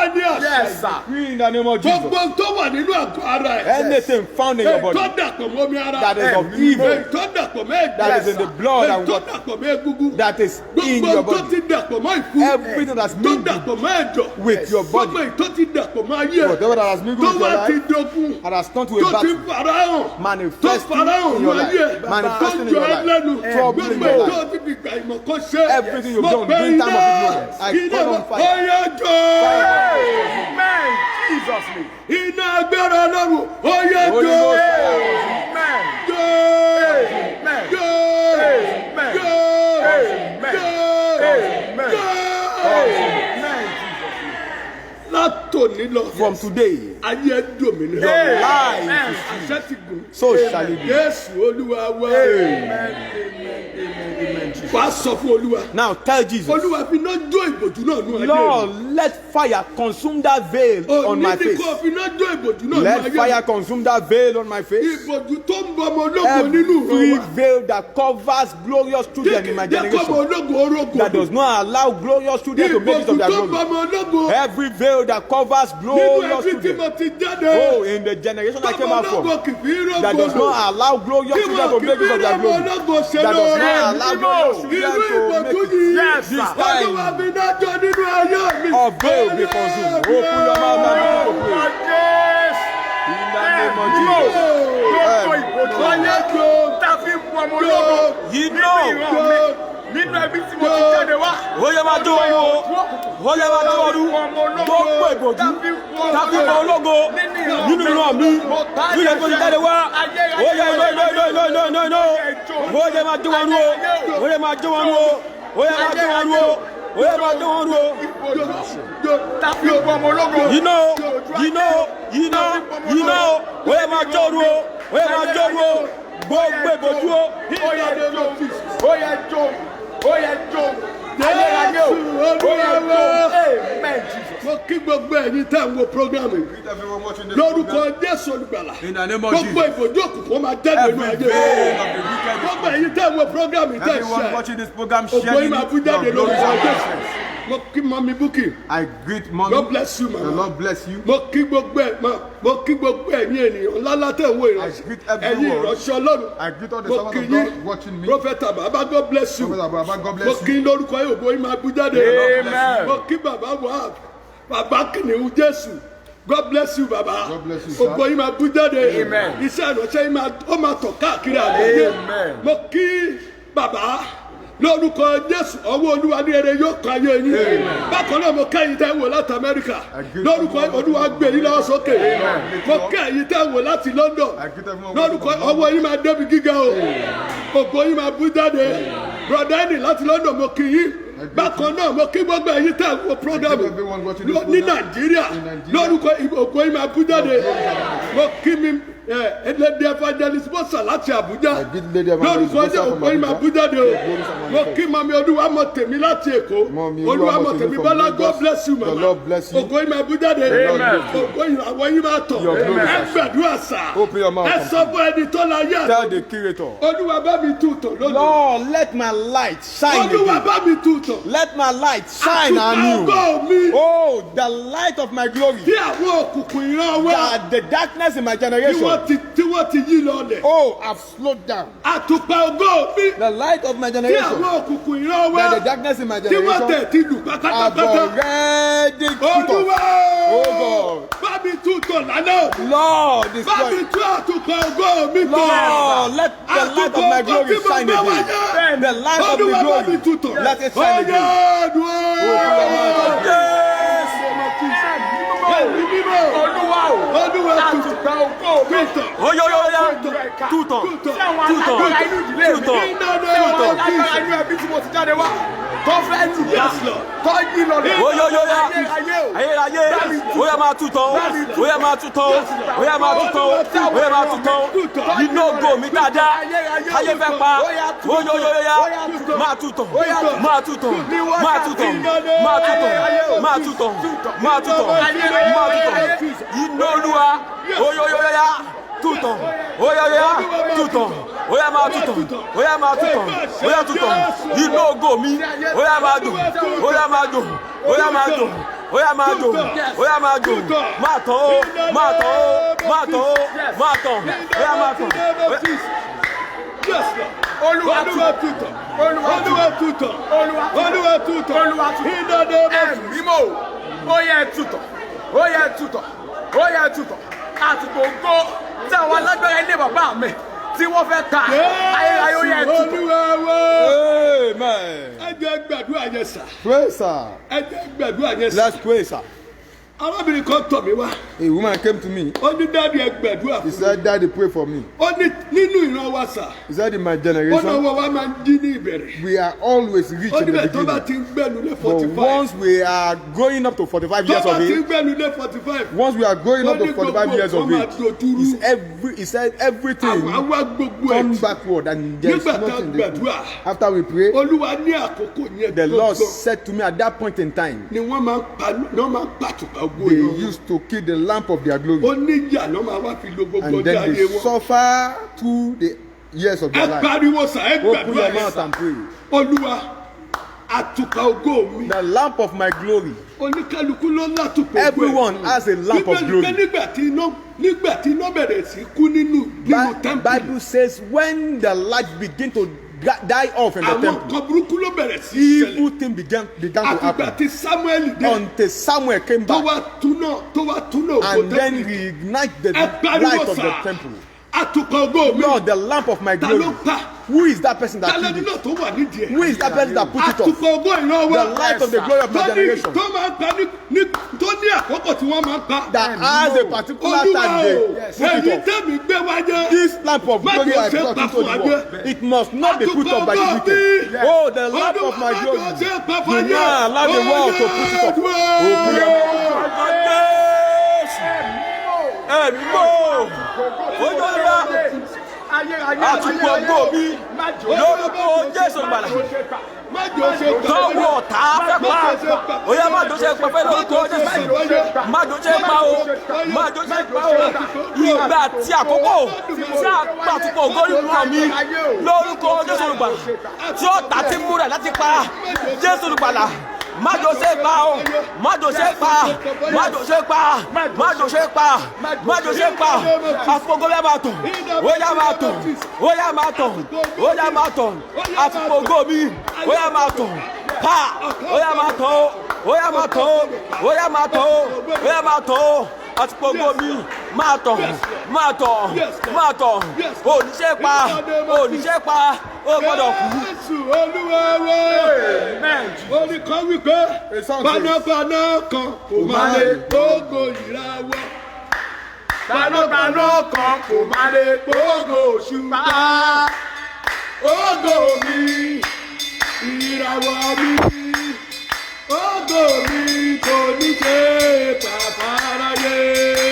á ní àṣẹ. Yes, sir. In the name of Jesus. Gbogbo tó wà nínú àgọ́ ara ẹ̀. Anything found in your Tó body dàpọ̀ mọ́ mi ara. that is of evil, Tó dàpọ̀ mọ́ ẹ̀jẹ̀. that is in the blood and Tó water, dàpọ̀ mọ́ egungun. that is in your Gbogbo tó body, ti dàpọ̀ mọ́ ìfun. everything that's Tó mingled dàpọ̀ mọ́ ẹ̀dọ̀. with your body, Gbogbo tó ti dàpọ̀ mọ́ ayé ẹ̀. whatever that has mingled Tó with your wá ti life dogun. and has turned to a Tó ti battle, fara hàn. Tó manifesting fara hàn in your ní life, ayé ẹ̀. manifesting in Tó your jọ ẹ́ lẹ́nu. life, troubling Gbogbo your tó life. ti fi gbà ìmọ̀ kan ṣe. Everything you've Mo done pè during time of iná. ignorance, I Iná call on mo- fire. Ọ̀yá jọ. Amen. Jesus name. Iná agbára Ọlọ́run. Ọ̀yá Holy jọ. Ghost fire. Amen. Jọ. Amen. Jọ. Amen. Jọ. Amen. Jọ. Amen. Jọ. Amen. Látòní lọ. From today, Ayé ẹ dòmìnira. your life is Amen. free. Àṣẹ ti gùn. So shall it be. Jésù Olúwa wa. Wàá sọ fún Olúwa. Now tell Jesus, Olúwa fi iná jó ìbòjú náà nú ayé mi. Lord, let fire consume that veil on my Òní ni face. kò fi iná jó ìbòjú náà nú Let ayé fire mi. consume that veil on my face. Ìbòjú tó ń bọ ọmọ ológo nínú Every ìran wa. veil that covers glorious children in my Jẹ́ kọ́ ọmọ generation, ológo orógo. that does not allow glorious children to make use of Ìbòjú their tó ń bọ glory. ọmọ ológo. Every veil that covers Nínú glorious ẹbí tí mo children, ti jáde. oh, in the generation I came Tọ́mọ out ológo from, kìí fi that does rógo. not allow glorious Tí children wọn to kìí make fi use of their ọmọ glory, ológo ṣe that does lóore. not allow glorious children Irú to ìbòjú make it. yìí. Yes, This sir. Olúwa time fi iná jó nínú ayé mi. of veil be consumed. Open your mouth and begin to pray. Yes. In the name of Jesus. Gbogbo ìbòjú ayé tá a fi ń bu ọmọ ológo You nínú know. ìran mi nínú ẹbí tí mo ti jáde wá. Ó yẹ máa jó wọn o. Ó yẹ máa jó wọn rú. Gbogbo ìbòjú tàbí ìbò ológo nínú ìran mi. Bí ìyẹn tó ti jáde wá. Ó yẹ iná. Ó yẹ máa jó wọn rú o. Ó yẹ máa jó wọn rú o. Ó yẹ máa jó wọn rú o. Ó yẹ máa jó wọn rú o. Tàbí bu ọmọ ológo. You know. Ó yẹ máa jó rú o. Ó yẹ máa jó rú o. Gbogbo ìbòjú o. Ó yẹ jó. Ó yẹ jó. Ó yẹ jó. Ayérayé o. Ó yẹ jó. Amen. Mo kí gbogbo ẹ̀yin tẹ́ ń wo programu yìí. Lórúkọ Jésù Olùgbàlà. In the name of Gbogbo Jesus. ìbòjú òkùnkùn máa jáde nínú Every ayé. veil of the wicked Gbogbo ẹ̀yin tẹ́ ń wo programu yìí tẹ́ ń Everyone ṣe. watching this program, Ògbó sharing yìí máa bú it. jáde Your glory lórúkọ shall Jésù. manifest. Mo kí mọ́mí Búkì. I greet mommy. God bless you, The mama. Lord bless you. Mo kí gbogbo ẹ̀ mọ́. Mo kí gbogbo ẹ̀yin ènìyàn ńláńlá tẹ̀ ń wo ìránṣẹ́. greet Ẹ̀yin everyone. ìránṣẹ́ Ọlọ́run. I greet all the Mo servants kí of yín. God watching me. Prophet Baba, God bless you. Prophet Baba, God Mo bless kí you. yín lórúkọ yìí ògbó yìí máa bú jáde. Amen. Mo kí bàbá Wahab. Bàbá kìnìún Jésù. God bless you, Baba. God bless you, sir. Ògbó yìí máa bú jáde. Amen. Iṣẹ́ ìránṣẹ́ yìí ó máa tàn káàkiri àgbáyé. Amen. Mo kí bàbá lórúkọ Jésù ọwọ́ Olúwa ní eré yóò kan ayé yín. Bákan náà mo kẹ́yìn tẹ́ wò láti Amẹ́ríkà. Lórúkọ Olúwa gbé yín lọ́wọ́ sókè. Mo kẹ́yìn tẹ́ wò láti London. Lórúkọ ọwọ́ yín máa débi gíga o. Ògbó yín máa bú jáde. Brother Ẹni láti London mo kí yín. Bákan náà mo kí gbogbo ẹ̀yin tẹ́ wò program ní Nàìjíríà. Lórúkọ ògbó yín máa bú jáde. Mo kí mi ẹlẹ́dẹ̀ evangelist Bọ́sà láti Àbújá. Lórúkọ ògbó yín máa bú jáde o. Mo kí mami Olúwamọ tèmi láti Èkó. Olúwamọ tèmi Bọ́lá, God bless you mama. The Lord bless you. Ògo yín máa bú jáde. Ògo yín àwọn yín máa tọ̀. Ẹ gbàdúrà sà. Open your mouth Ẹ and sọ fún ẹni tó la yá. Tell the curator. Olúwa bá mi tú tọ̀ lónìí. Lord, let my light shine Olúwa again. bá mi tú tọ̀. Let my light shine Àtùpà anew. ògo mi. Oh, the light of my glory. Tí àwọn òkùnkùn ìran wa. That the darkness in my Tí generation. wọ́n ti yí lọlẹ̀. Oh, I've slowed down. Àtùpà ògo mi. The light of my Tí generation. àwọn òkùnkùn ìran wa. That the darkness in my Tí wọ́n generation. tẹ̀ ti lù I've pátápátá. already put Olúwa. off. Oh God. Bá mi tú tọ̀ lánàá. Lord, Bá destroy. mi tú àtùpà ògo mi tọ̀. Lord, let the light of my glory shine again. The light of the glory. Let it shine again. Olúwa o. Olúwa tutù. Àtùpà ògo mi. Tutù. Tout temps. Sí àwọn alágbára inú ìdílé mi. Sí àwọn alágbára inú ẹbí tí mo ti jáde wá. Tó fẹ́ lù yá. Tó yí lọlẹ̀. Ayérayé o. Ayérayé, ó yá máa tú tán, ó yá máa tú tán, ó yá máa tú tán, ó yá máa tú tán. Iná ògo mi dáadáa, ayé fẹ́ pa, óyóyóyá, máa tú tán, máa tú tán, máa tú tán, máa tú tán, máa tú tán, máa tú tán, máa tú tán. Iná Olúwa, óyóyóyá, tú tán, óyóyóyá, tú tán, Oya máa tutàn. Oya máa tutàn. Oya tutàn. Inú ògo mi. Oya máa dùn. Oya máa dùn. Oya máa dùn. Oya máa dùn. Oya máa dùn. Máa tàn ó. Máa tàn ó. Máa tàn ó. Máa tàn. Oya máa tàn. Olúwa tutàn. Olúwa tutàn. Olúwa tutàn. Ẹ̀mí mọ́ ó yẹ tutàn. Ó yẹ tutàn. Ó yẹ tutàn. Àtùkò ògo tí àwọn alágbára ilé bàbá mi tí wọ́n fẹ́ ta ayérayé ó yẹ tutàn. Olúwa wá. Amen. Ẹ jẹ́ gbàdúrà yẹn sà. Pray, sir. Ẹ jẹ́ gbàdúrà yẹn sà. Let's pray, sir. Arábìnrin kan tọ̀ mí wá. A woman came to me. Ó ní dáàdi ẹ gbàdúrà He fún mi. said, Daddy, pray for me. Ó ní nínú ìran wa sà. He said, in my Ó generation, náwó wa máa ń dín ní ìbẹ̀rẹ̀. we are always rich Ó in the níbẹ̀ tó bá beginning. ti ń gbẹ́nu lé But 45. once we are growing up to 45 Tó years bá of ti ń age, gbẹ́nu lé 45. once we are growing up Ó ní to 45 years of gbogbo nǹkan age, máa dojúrú. he said everything Àwọn àwa gbogbo turn ẹ̀. backward and there's Nígbà tá a nothing there. gbàdúrà. After we pray, Olúwa ní àkókò yẹn the Lord gbogbo said to me at that point in time, ni wọ́n máa ń pàtùpà ògo they ìran. used to kill the lamp of their glory. Ó ní ìyà ló máa wá fi lo gbogbo And ọjọ́ then ayé they wọn. suffer through the years of Ẹ their life. pariwo sà, ẹ Open gbàdúrà your yẹn mouth sà. and pray. Olúwa àtùpà ògo mi. The lamp of my glory. Oníkálukú ló látùpà ògo ẹ̀. Everyone has a lamp of Bíbélì glory. pé nígbà tí iná bẹ̀rẹ̀ sí kú nínú tẹ́ḿpìlì. Bible says when the light begin to die off in the Àwọn temple, kan burúkú ló bẹ̀rẹ̀ sí ṣẹlẹ̀. evil thing began to Àtìgbà happen tí Samuel dé. until Samuel came Tó back wá túná ògo and then tẹ́ḿpìlì. reignite the Ẹ light pariwo of the sà. temple. Àtùpà ògo mi. Lord, the lamp of my Ta glory. ló pa? Who is that person that Tálẹ́ni killed náà it? tó wà nídìí ẹ̀. Who is that person that put it off? Àtùpà ògo ìran wa. The light of the glory of my generation. Tó máa ń pa tó ní àkókò tí wọ́n máa ń pa. That has a particular Olúwa time o, they put èyí it off. tẹ́mi gbé wáyé. This lamp of Má glory jẹ́ I ṣe brought pa into fún the ayé. world. It must not be put off by the Àtùpà wicked. ògo mi. Oh, the lamp of my glory. Olúwa má jẹ́ pa fún Do ayé. not allow the world to put it off. Open your mouth. Ẹ̀mí mọ́. Olúwa àtùpà ògo mi. Lórúkọ Jésù Olùgbàlà. Má jẹ́ ṣe pa. Tọ́wọ́ ọ̀tá fẹ́ pa. Oya má dùn ṣe pa fẹ́ lórúkọ Jésù. Má dùn ṣe pa o. Má dùn ṣe pa o. Ìgbà tí àkókò tí a gbà àtùpà ògo nínú mi lórúkọ Jésù Olùgbàlà. Tí ọ̀tá ti mú rẹ̀ láti pa Jésù Olùgbàlà. Má jò ṣe pa o, má jò ṣe pa, má jò ṣe pa, má jò ṣe pa, má jò ṣe pa. Àfọ̀gọ́ bẹ́ẹ̀ máa tàn, ó yá máa tàn, ó yá máa tàn, ó yá máa tàn. Àfọ̀gọ́ mi, ó yá máa tàn. Pa, ó yá máa tàn o, ó yá máa tàn o, ó yá máa tàn o, ó yá máa tàn o. Àfọ̀gọ́ mi, máa tàn, máa tàn, máa tàn. Oníṣẹ́ pa, oníṣẹ́ pa, ó gbọ́dọ̀ kú. Jésù Olúwa wa. Orin kan wípé panápaná kan kò máa lè gbógo ìràwọ̀. Panápaná kan kò máa lè gbógo òṣùpá. Ògo mi, ìràwọ̀ mi, ògo mi kò ní ṣe pàfàràyè.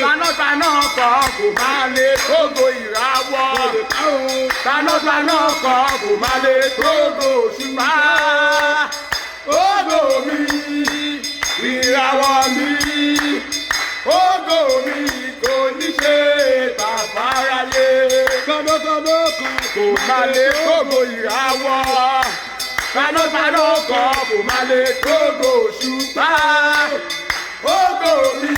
Panápaná kan kò máa lè gbógo ìràwọ̀. Panápaná kan kò máa lè gbógo òṣùpá. Ògo mi, ìràwọ̀ mi, ògo mi kò ní ṣe pàfàràyè. Panápaná kan Kò máa lè gbógo ìràwọ̀. Panápaná kan kò máa lè gbógo òṣùpá. Ògo mi,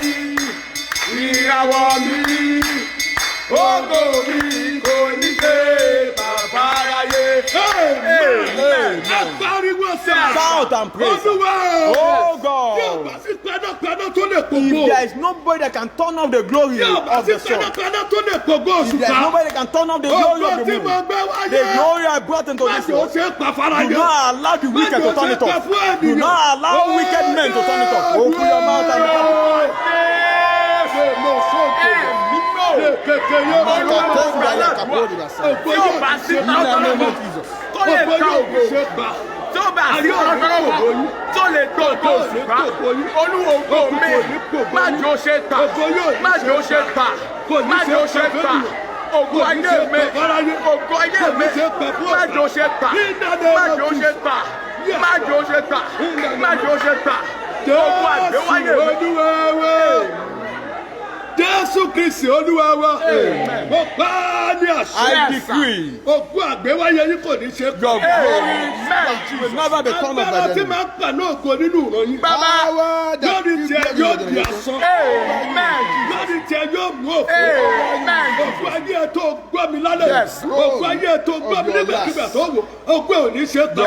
ìràwọ̀ mi, ògo mi kò ní ṣe pàfàràyè. Apariwo sá. Shout and praise. Olúwa o. Oh Yóò God. bá sí panápaná tó lè If pògbó. there is nobody that can turn off the glory Yóò bá of sí the sun, panápaná tó lè pògbó if there is òṣùpá. nobody that can turn off the glory Ògo of the tí mo moon, gbé the wáyé. glory I brought into Má this jẹ́ ó world, ṣe do pàfàràyè. not allow the wicked to turn it off. Do not allow wicked men to turn it off. Open your mouth and Tí ó bá sí panápaná tó lè ká ògo, tó bá sí panápaná ògo, tó lè tó ògo òṣùpá, olúwo ògo mi, má jẹ́ ó ṣe tà, má jẹ́ ó ṣe tà, má jẹ́ ó ṣe tà. Ògo ayé mi, ògo ayé mi, má jẹ́ ó ṣe tà, má jẹ́ ó ṣe tà, má jẹ́ ó ṣe tà, má jẹ́ ó ṣe tà. Ògo àgbéwáyé mi. Jésù Kristi Olúwa wa. Mo pa á ní I àṣẹ. decree Ògùn àgbéwáyé yín kò ní ṣe your pé. glory will never be turned off by Agbára the tí enemy. máa ń pa náà ògo nínú ìròyìn. Power that Lórí tiẹ̀ gives yóò glory to di the asán. Amen. Lórí tiẹ̀ yóò mú òfò. Amen. Ògùn ayé ẹ̀ tó gbọ́ mi lálẹ́. Yes. Ògùn ayé ẹ̀ tó gbọ́ mi nígbàkigbà tó wò. Ògùn ò ní ṣe pé.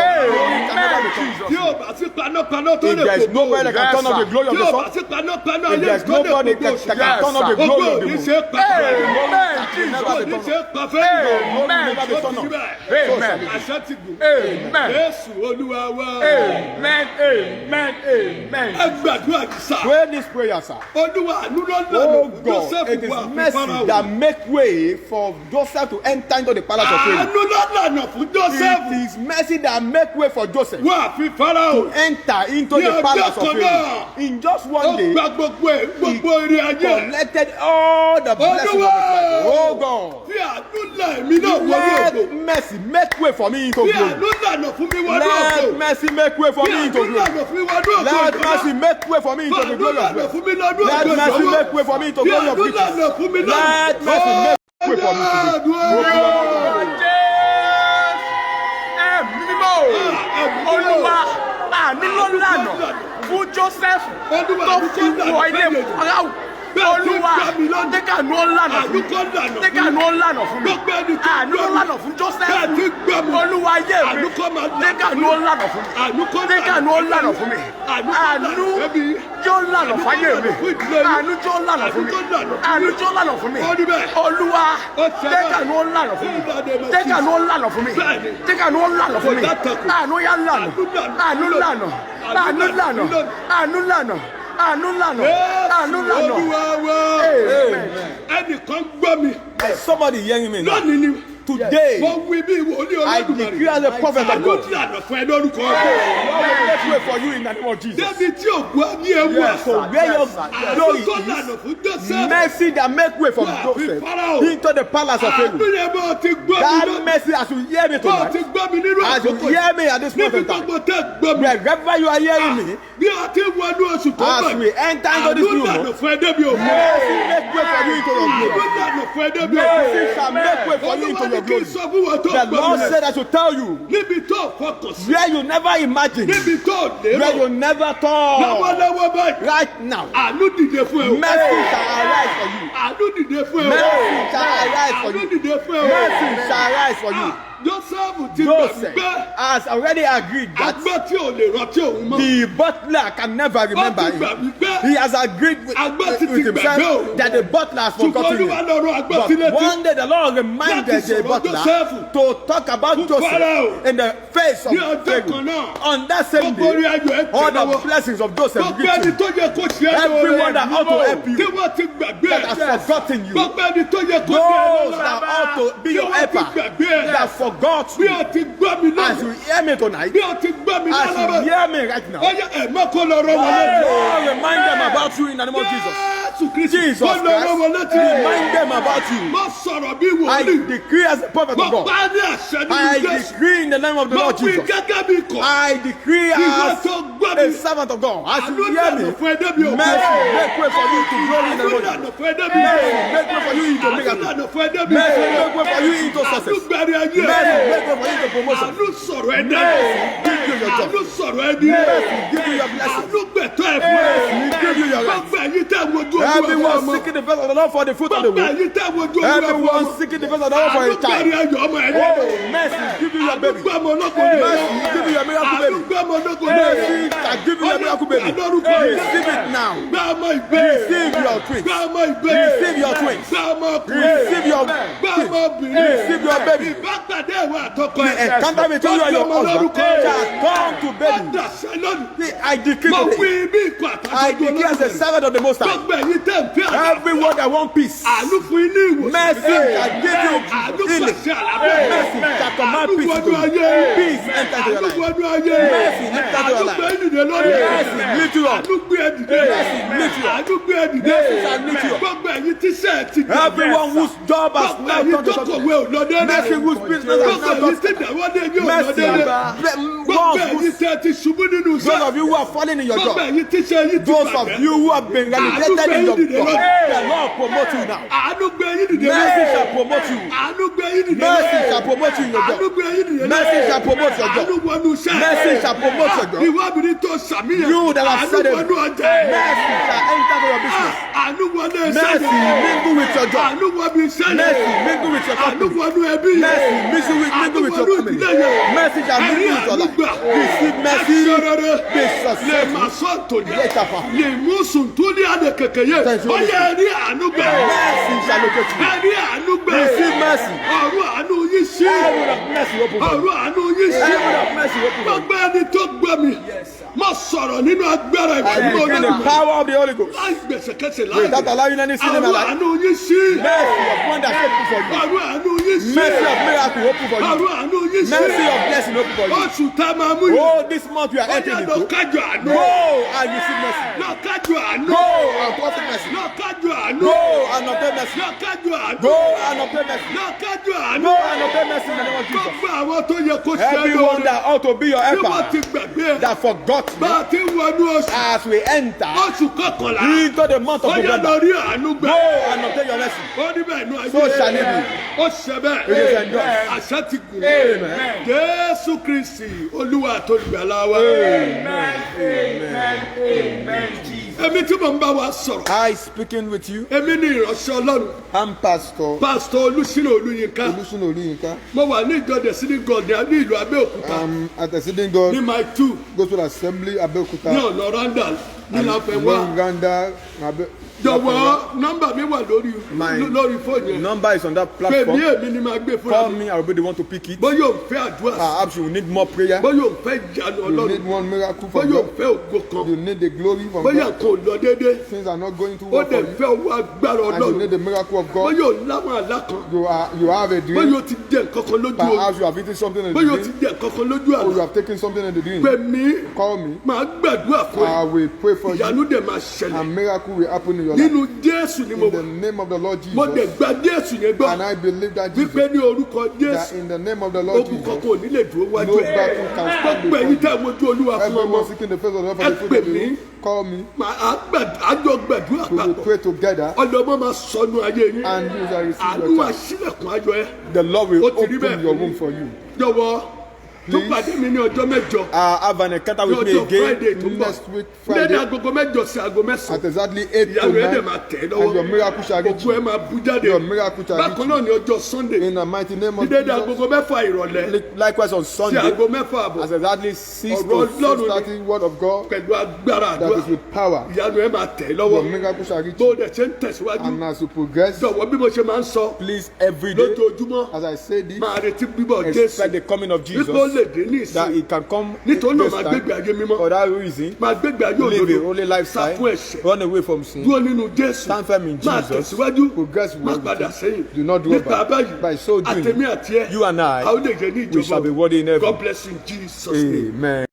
Amen. Tí o bá sí panápaná tó If lè there is kókó. nobody that can turn off the glory of Tí the o bá sun, sí panápaná if ayé there is tó lè nobody kókó that oṣù. can turn off the Ògùn glory ò of the ní moon, ṣe pé. Amen. Ògùn ò ní ṣe pé fẹ́. glory will never be turned off. Amen. Àṣẹ ti gùn. Amen. Jésù Olúwa wa. Amen. Amen. Amen. Ẹ gbàdúrà jù sá. Pray this prayer, sir. Olúwa àánú ló ń lọ Oh fún God, Joseph it is wà fún mercy Fáráò. that make way for Joseph to enter into the palace of Pharaoh. Àánú ló lànà fún Joseph It is mercy that make way for Joseph wà fún Fáráò. enter into Ní the ọjọ́ palace of kan Pharaoh. náà, In just Ó one day, gba gbogbo èrè ayé. collected all the blessings of his life. Oh God, Fi àánú là èmi náà wọlé let ògo. mercy make way for me into Fi glory. àánú lànà fún mi wọlé Let ògo. mercy make way for Fi me into àánú glory. lànà fún mi wọlé ògo. Let mercy make way for me Fi into the àánú glory of lànà God. fún mi lọ́dún Let ògo mercy ìjọwọ́. make way for me into Fi glory of àánú riches. lànà fún mi lọ́dún. Let mercy make way for me today. Ẹ̀mí mímọ́ o. Olúwa àní ló lànà fún Joseph tó fi wọ ilé Fáráò. Olúwa dékànú ó lànà fún mi. Dékànú ó lànà fún mi. Àní ó lànà fún Joseph. Olúwa ayé mi. Dékànú ó lànà fún mi. Dékànú ó lànà fún mi. Àánú yóò lànà fáyé mi. Àánú yóò lànà fún mi. Àánú yóò lànà fún mi. Olúwa dékànú ó lànà fún mi. Dékànú ó lànà fún mi. Dékànú ó lànà fún mi. Àánú yá lànà. Àánú lànà. Àánú lànà. Àánú lànà. Àánú lànà. Àánú lànà. Olúwa wa. Amen. Ẹnìkan gbọ́ mi. Somebody hearing me now. Lónìí ni. Today, Mo wí bí ìwòlí I Olódùmarè. decree as a prophet of Àánú God. lànà fún ẹ lórúkọ God will make way for you in the name of Jesus. débi tí ògùn ayé ẹ wà. So where your glory Àánú tó lànà fún is, Joseph. mercy that make way from Wà Joseph fi Pharaoh. into the palace of Àánú Pharaoh. yẹn bó ti gbọ́ mi That lónìí. mercy, as you hear me Bó ti tonight, gbọ́ mi nínú as you àkókò hear me at this point níbi in time, gbogbo tẹ́ gbọ́ mi. wherever you are hearing me, Bí a ti wọnú oṣù tó as bọ̀ we enter into this àánú new lànà month, fún ẹ débi ògùn. mercy make way for you into your Àánú glory. lànà fún ẹ débi Mercy ògùn. shall make way for you Olúwa into ní your kí n glory. sọ fún wọn tó The gbọ́ Lord mi. said I should tell you, Níbi tó fọkàn sí. where you never imagined, Níbi tó where lérò. you never thought, Lọ́wọ́lọ́wọ́ báyìí. right now, Àánú dìde fún ẹ o. mercy shall arise for you. Àánú dìde fún ẹ o. Mercy shall arise for Àánú you. dìde fún ẹ o. Mercy shall arise for you. Joseph ti Joseph gbàgbé. has already agreed that Agbọ́ tí ò lè rántí òun mọ́. the butler can never remember Ó ti him. gbàgbé. He has agreed with himself that the butler has Ṣùgbọ́n forgotten Olúwa him. lọ́rọ̀ agbọ́ But sílẹ̀ tí. one day the Lord reminded Láti the sọ̀rọ̀ butler Joseph to talk about fún Joseph Pharaoh. in the face of Ní ọjọ́ kan Pharaoh. náà. On that same Gbogbo orí day, ayọ̀ ẹ all tẹ̀ the lọ́wọ́. blessings of Joseph Gbogbo reached ẹni you. tó yẹ kó ṣe é Everyone that ought to help Tí you, wọ́n ti gbàgbé that ẹ̀. has forgotten you, Gbogbo ẹni tó yẹ kó those dé ẹ that lọ́la. ought to be Tí your wọ́n ti helper, gbàgbé ẹ̀. that forgot Bí you. o ti gbọ́ mi As you lónìí. hear me tonight, Bí o ti gbọ́ mi as you lọ́la. hear me right now, Ó yẹ ẹ̀mọ́ kó lọ rọ́ wọn létí. Lord, remind them about you in the name of Jesus. Jésù Kristi Jesus kó lọ rọ́ wọn Christ, létí. remind them about you. Mo sọ̀rọ̀ bí I wòlíì. decree as a prophet Mo of God. pa á ní àṣẹ nínú I Jésù. decree in the name of the Mo Lord wí Jesus. gẹ́gẹ́ bí ikọ̀. I decree Ìwọ as tó gbọ́ a mi. servant of God. As you Àánú hear lànà me, fún ẹ débi ògo. mercy make way for you to glory in the Àánú Lord. lànà fún ẹ débi Mercy ògo. make way for you into Àánú miracle. lànà fún ẹ débi Mercy ògo. make way for you into Àánú success. gbẹ̀rẹ̀ ayé. Mercy make way for you into promotion. Àánú sọ̀rọ̀ ẹ dé. Give you your Àánú job. sọ̀rọ̀ ẹ dé. Mercy give you your blessing. Àánú gbẹ̀tọ́ ẹ fún ẹ. Give you your right. Gbogbo ẹ̀yin tẹ́ wojú Olúwa fún Everyone ọmọ. seeking the face of the Lord for the fruit of the Gbogbo womb. ẹ̀yin tẹ́ wojú Olúwa fún Everyone ọmọ. seeking the face of the Lord for Àánú a child. gbẹ̀rẹ̀ ayọ̀ ọmọ ẹ dé. Oh, mercy give you your baby. Àánú gbẹ̀mọ ológo ní Mercy ìlú. give you your miracle Àánú baby. gbẹ̀mọ ológo ní Mercy ìlú. can give you your miracle baby. Receive it now. Gbá ọmọ ìbéèrè. Receive your twins. Gbá ọmọ ìbéèrè. Receive your twins. Gbá ọmọ ọkùnrin. Receive your Gbá twins. ọmọ obìnrin. Receive your baby. Ìbápàdé ìwà àtọkọ The encounter between you and your husband shall come to baby. Dàṣẹ lónìí. I decree Mo today. wí bí ikọ̀ I àtàkùn decree as a servant of the Most High. Gbogbo ẹ̀yin tẹ́ ń fẹ́ àlàáfíà. Everyone that wants peace. Àánú fún yín ní ìwòsàn. Mercy can give you Àánú healing. pàṣẹ àlàáfíà. Mercy can command Àánú peace to wọnú you. ayé. Peace enter into your Àánú life. wọnú ayé. Mercy enter into your Àánú life. gbé dìde lórí ẹ̀. Mercy lift you up. Àánú gbé ẹ dìde. Mercy lift you up. Àánú gbé ẹ dìde. Mercy shall lift you up. Gbogbo ẹ̀yin tíṣẹ́ ti dà. Everyone whose job has Gbogbo now ẹ̀yin turned to tó something. kọ̀wé ò lọ déédéé. Mercy whose business has Gbogbo now ẹ̀yin turned tí ìdáwọ́lé yóò lọ Mercy déédéé. work ones ẹ̀yin who, tẹ́ ti ṣubú nínú those iṣẹ́. of you who are falling in your Gbogbo job, ẹ̀yin tí ṣe yín ti those of bàjẹ́. you who have been relegated in your job, the Lord promote you now. Àánú gbé yín dìde Mercy lónìí. shall promote you. Àánú gbé yín dìde Mercy lónìí. shall promote you in your Àánú job. gbé yín dìde lónìí. Mercy shall promote your Àánú job. wọnú iṣẹ́. Mercy shall promote your job. Ìwọ obìnrin tó ṣàmìyàn. You that have Àánú said it. wọnú ọjà. Mercy shall enter to your business. Àánú wọnú iṣẹ́. Mercy mingle with your job. Àánú wọnú iṣẹ́. Mercy mingle with your Àánú company. wọnú ẹbí. Mercy mingle with your family. Mercy shall mingle with your life. Receive mercy. Be Lè successful. máa sọ tòní. Yes, Papa. Lè mú sùn tó ní àdè kẹ̀kẹ́ yẹ. Thank you, Ó yẹ ẹ̀rí àánú gbà. Mercy shall locate you. Ẹ̀rí àánú gbà. Receive mercy. Ọ̀run àánú yín sí. Heaven of mercy open for you. Ọ̀run àánú yín sí. Heaven of mercy open for you. Gbogbo ẹni tó gbọ́ mi. Má sọ̀rọ̀ nínú agbára I ìfẹ́ declare the power of the Holy Ghost. láì gbèsèkèsè Without láì. allowing any sin in my Ọ̀run life. àánú yín sí. Mercy of wonder open for you. Ọ̀run àánú yín sí. Mercy of miracle open for you. Ọ̀run àánú yín sí. Mercy of blessing open for you. Oṣù tá a máa mú yìí. Oh, this month we are entering Ọjà lọ into. kájọ àánú. Go and receive mercy. Lọ kájọ àánú. Go and profit mercy. Lọ kájọ àánú. Go and obtain mercy. Lọ kájọ àánú. Go and obtain mercy. Lọ kájọ àánú. Go and obtain mercy in the name of Jesus. Gbogbo àwọn tó yẹ kó ṣe é Everyone lóore. that ought to be your Tí wọ́n helper ti gbàgbé. that forgot Bá me a ti ń wọnú oṣù. as we enter Oṣù kọkànlá. into the month of Ó yẹ lọ November. rí àánú gbà. Go and obtain your mercy. Ó ní bẹ́ẹ̀ nú ayé. So shall it be. Ó ṣe bẹ́ẹ̀. It is endorsed. Àṣẹ ti gùn. Amen. Jésù Kristi Olúwa tó gbàlà wa. Èmi tí mò ń bá wa sọ̀rọ̀. I speaking with you. Èmi ni ìránṣẹ́ Ọlọ́run. I'm Pastor Pásítọ̀ Olúṣínà Olúyinká. Olusun Oluyinka. Mo wà ní ìjọ Destiny God ní ìlú Abẹ́òkúta. I'm at the Sitting Ní God Mile 2 Gospel Assembly ní Abeokuta. ọ̀nà Randall ní Láfẹ́ wá. Randa. Jọ̀wọ́ nọ́mbà mi wà lórí fóònù yẹn. Number is on that Pè mí platform. èmi ni máa gbé fúnra Call mi. me. I will be the one to pick it. Bóyá ò ń fẹ́ àdúrà sí. Perhaps you will need more prayer. Bóyá ò ń fẹ́ ìyanu You need Ọlọ́run. one miracle from Bóyá ò ń God. fẹ́ ògo kan. You need the glory from Bóyá God. nǹkan ò lọ déédéé. Things are not going too Ó well for dẹ̀ you. fẹ́ owó agbára And you Ọlọ́run. need the miracle of God. Bóyá ò láwọn àlá kan. You have a Bóyá dream. o ti jẹ nǹkan kan lójú oorun. Perhaps you have eaten something in the Bóyá o ti dream. jẹ nǹkan kan lójú Or you àlá. have taken something in the dream. Pè mí. Call me. Màá gbàdúrà fún ẹ. I will pray for you. Ìyanu dẹ̀ máa ṣẹlẹ̀. And miracle will happen in your life. Nínú Jésù ni mo In the wà. name of the Lord Mo dẹ̀ Jesus. gba Jésù yẹn gbọ́. And I believe that Jesus. Wípé ní orúkọ That Jésù. in the name of the Lord Ogun Jesus. kankan ò ní lè dúró wájú No ẹ̀. battle can stand Gbogbo ẹ̀yin before tẹ́ mojú Olúwa fún ọmọ. Everyone seeking the face of the Lord for the fruit of the womb. Call me. Àjọ gbàdúrà We will papọ̀. pray together. Ọlọ́mọ máa sọnù ayé yín. And you shall receive Àánú your child. àṣìlẹ̀kùn ayọ̀ ẹ. The Lord will Ó ti rí open bẹ́ẹ̀ your fún mi. womb for you. Jọ̀wọ́ tó Please. pàdé mi ní ọjọ́ mẹ́jọ. Have an encounter with me Lọ́jọ́ Friday again tó ń bọ̀. next week Lẹ́ni Friday agogo mẹ́jọ sí aago at mẹ́sàn-án. exactly 8 to Ìyanu ẹ̀ dẹ̀ 9. máa tẹ̀ ẹ́ And your lọ́wọ́. miracle shall reach Ògo ẹ̀ you. máa bú jáde. Your miracle shall reach Bákan náà ní ọjọ́ Sunday. In the mighty name of Dídé Jesus. agogo mẹ́fà ìrọ̀lẹ́ Likewise on sí Sunday aago mẹ́fà àbọ̀. at exactly 6 Ọ̀rọ̀ to Ọlọ́run ni. 6:30 word of God Pẹ̀lú agbára that àdúrà. is with power. Ìyanu ẹ̀ máa tẹ̀ ẹ́ Your lọ́wọ́. miracle shall reach Bó you. o dẹ̀ ṣe ń tẹ̀síwájú. And as you progress, Jọ̀wọ́ bí mo ṣe máa ń sọ please every day, lójoojúmọ́. as I say this, Máa retí bíbọ̀ expect Jésù. the coming of Wípé ó Jesus. lè dé ní That ìsìn. it can come Nítorí náà this máa time. gbégbé ayé mímọ́. For that reason, Máa gbégbé ayé live a òdodo. holy Sá lifestyle. fún ẹ̀ṣẹ̀. Run away from sin. Dúró nínú Jésù. Stand firm in Máa Jesus. tẹ̀síwájú. Progress Má with padà it. sẹ́yìn. Do not do Nípa back. báyìí. By so doing, Àtẹ̀mí àti ẹ. you and I, A ó lè jẹ ní we shall ìjọba. be worthy in heaven. God bless you in Jesus' name. Amen.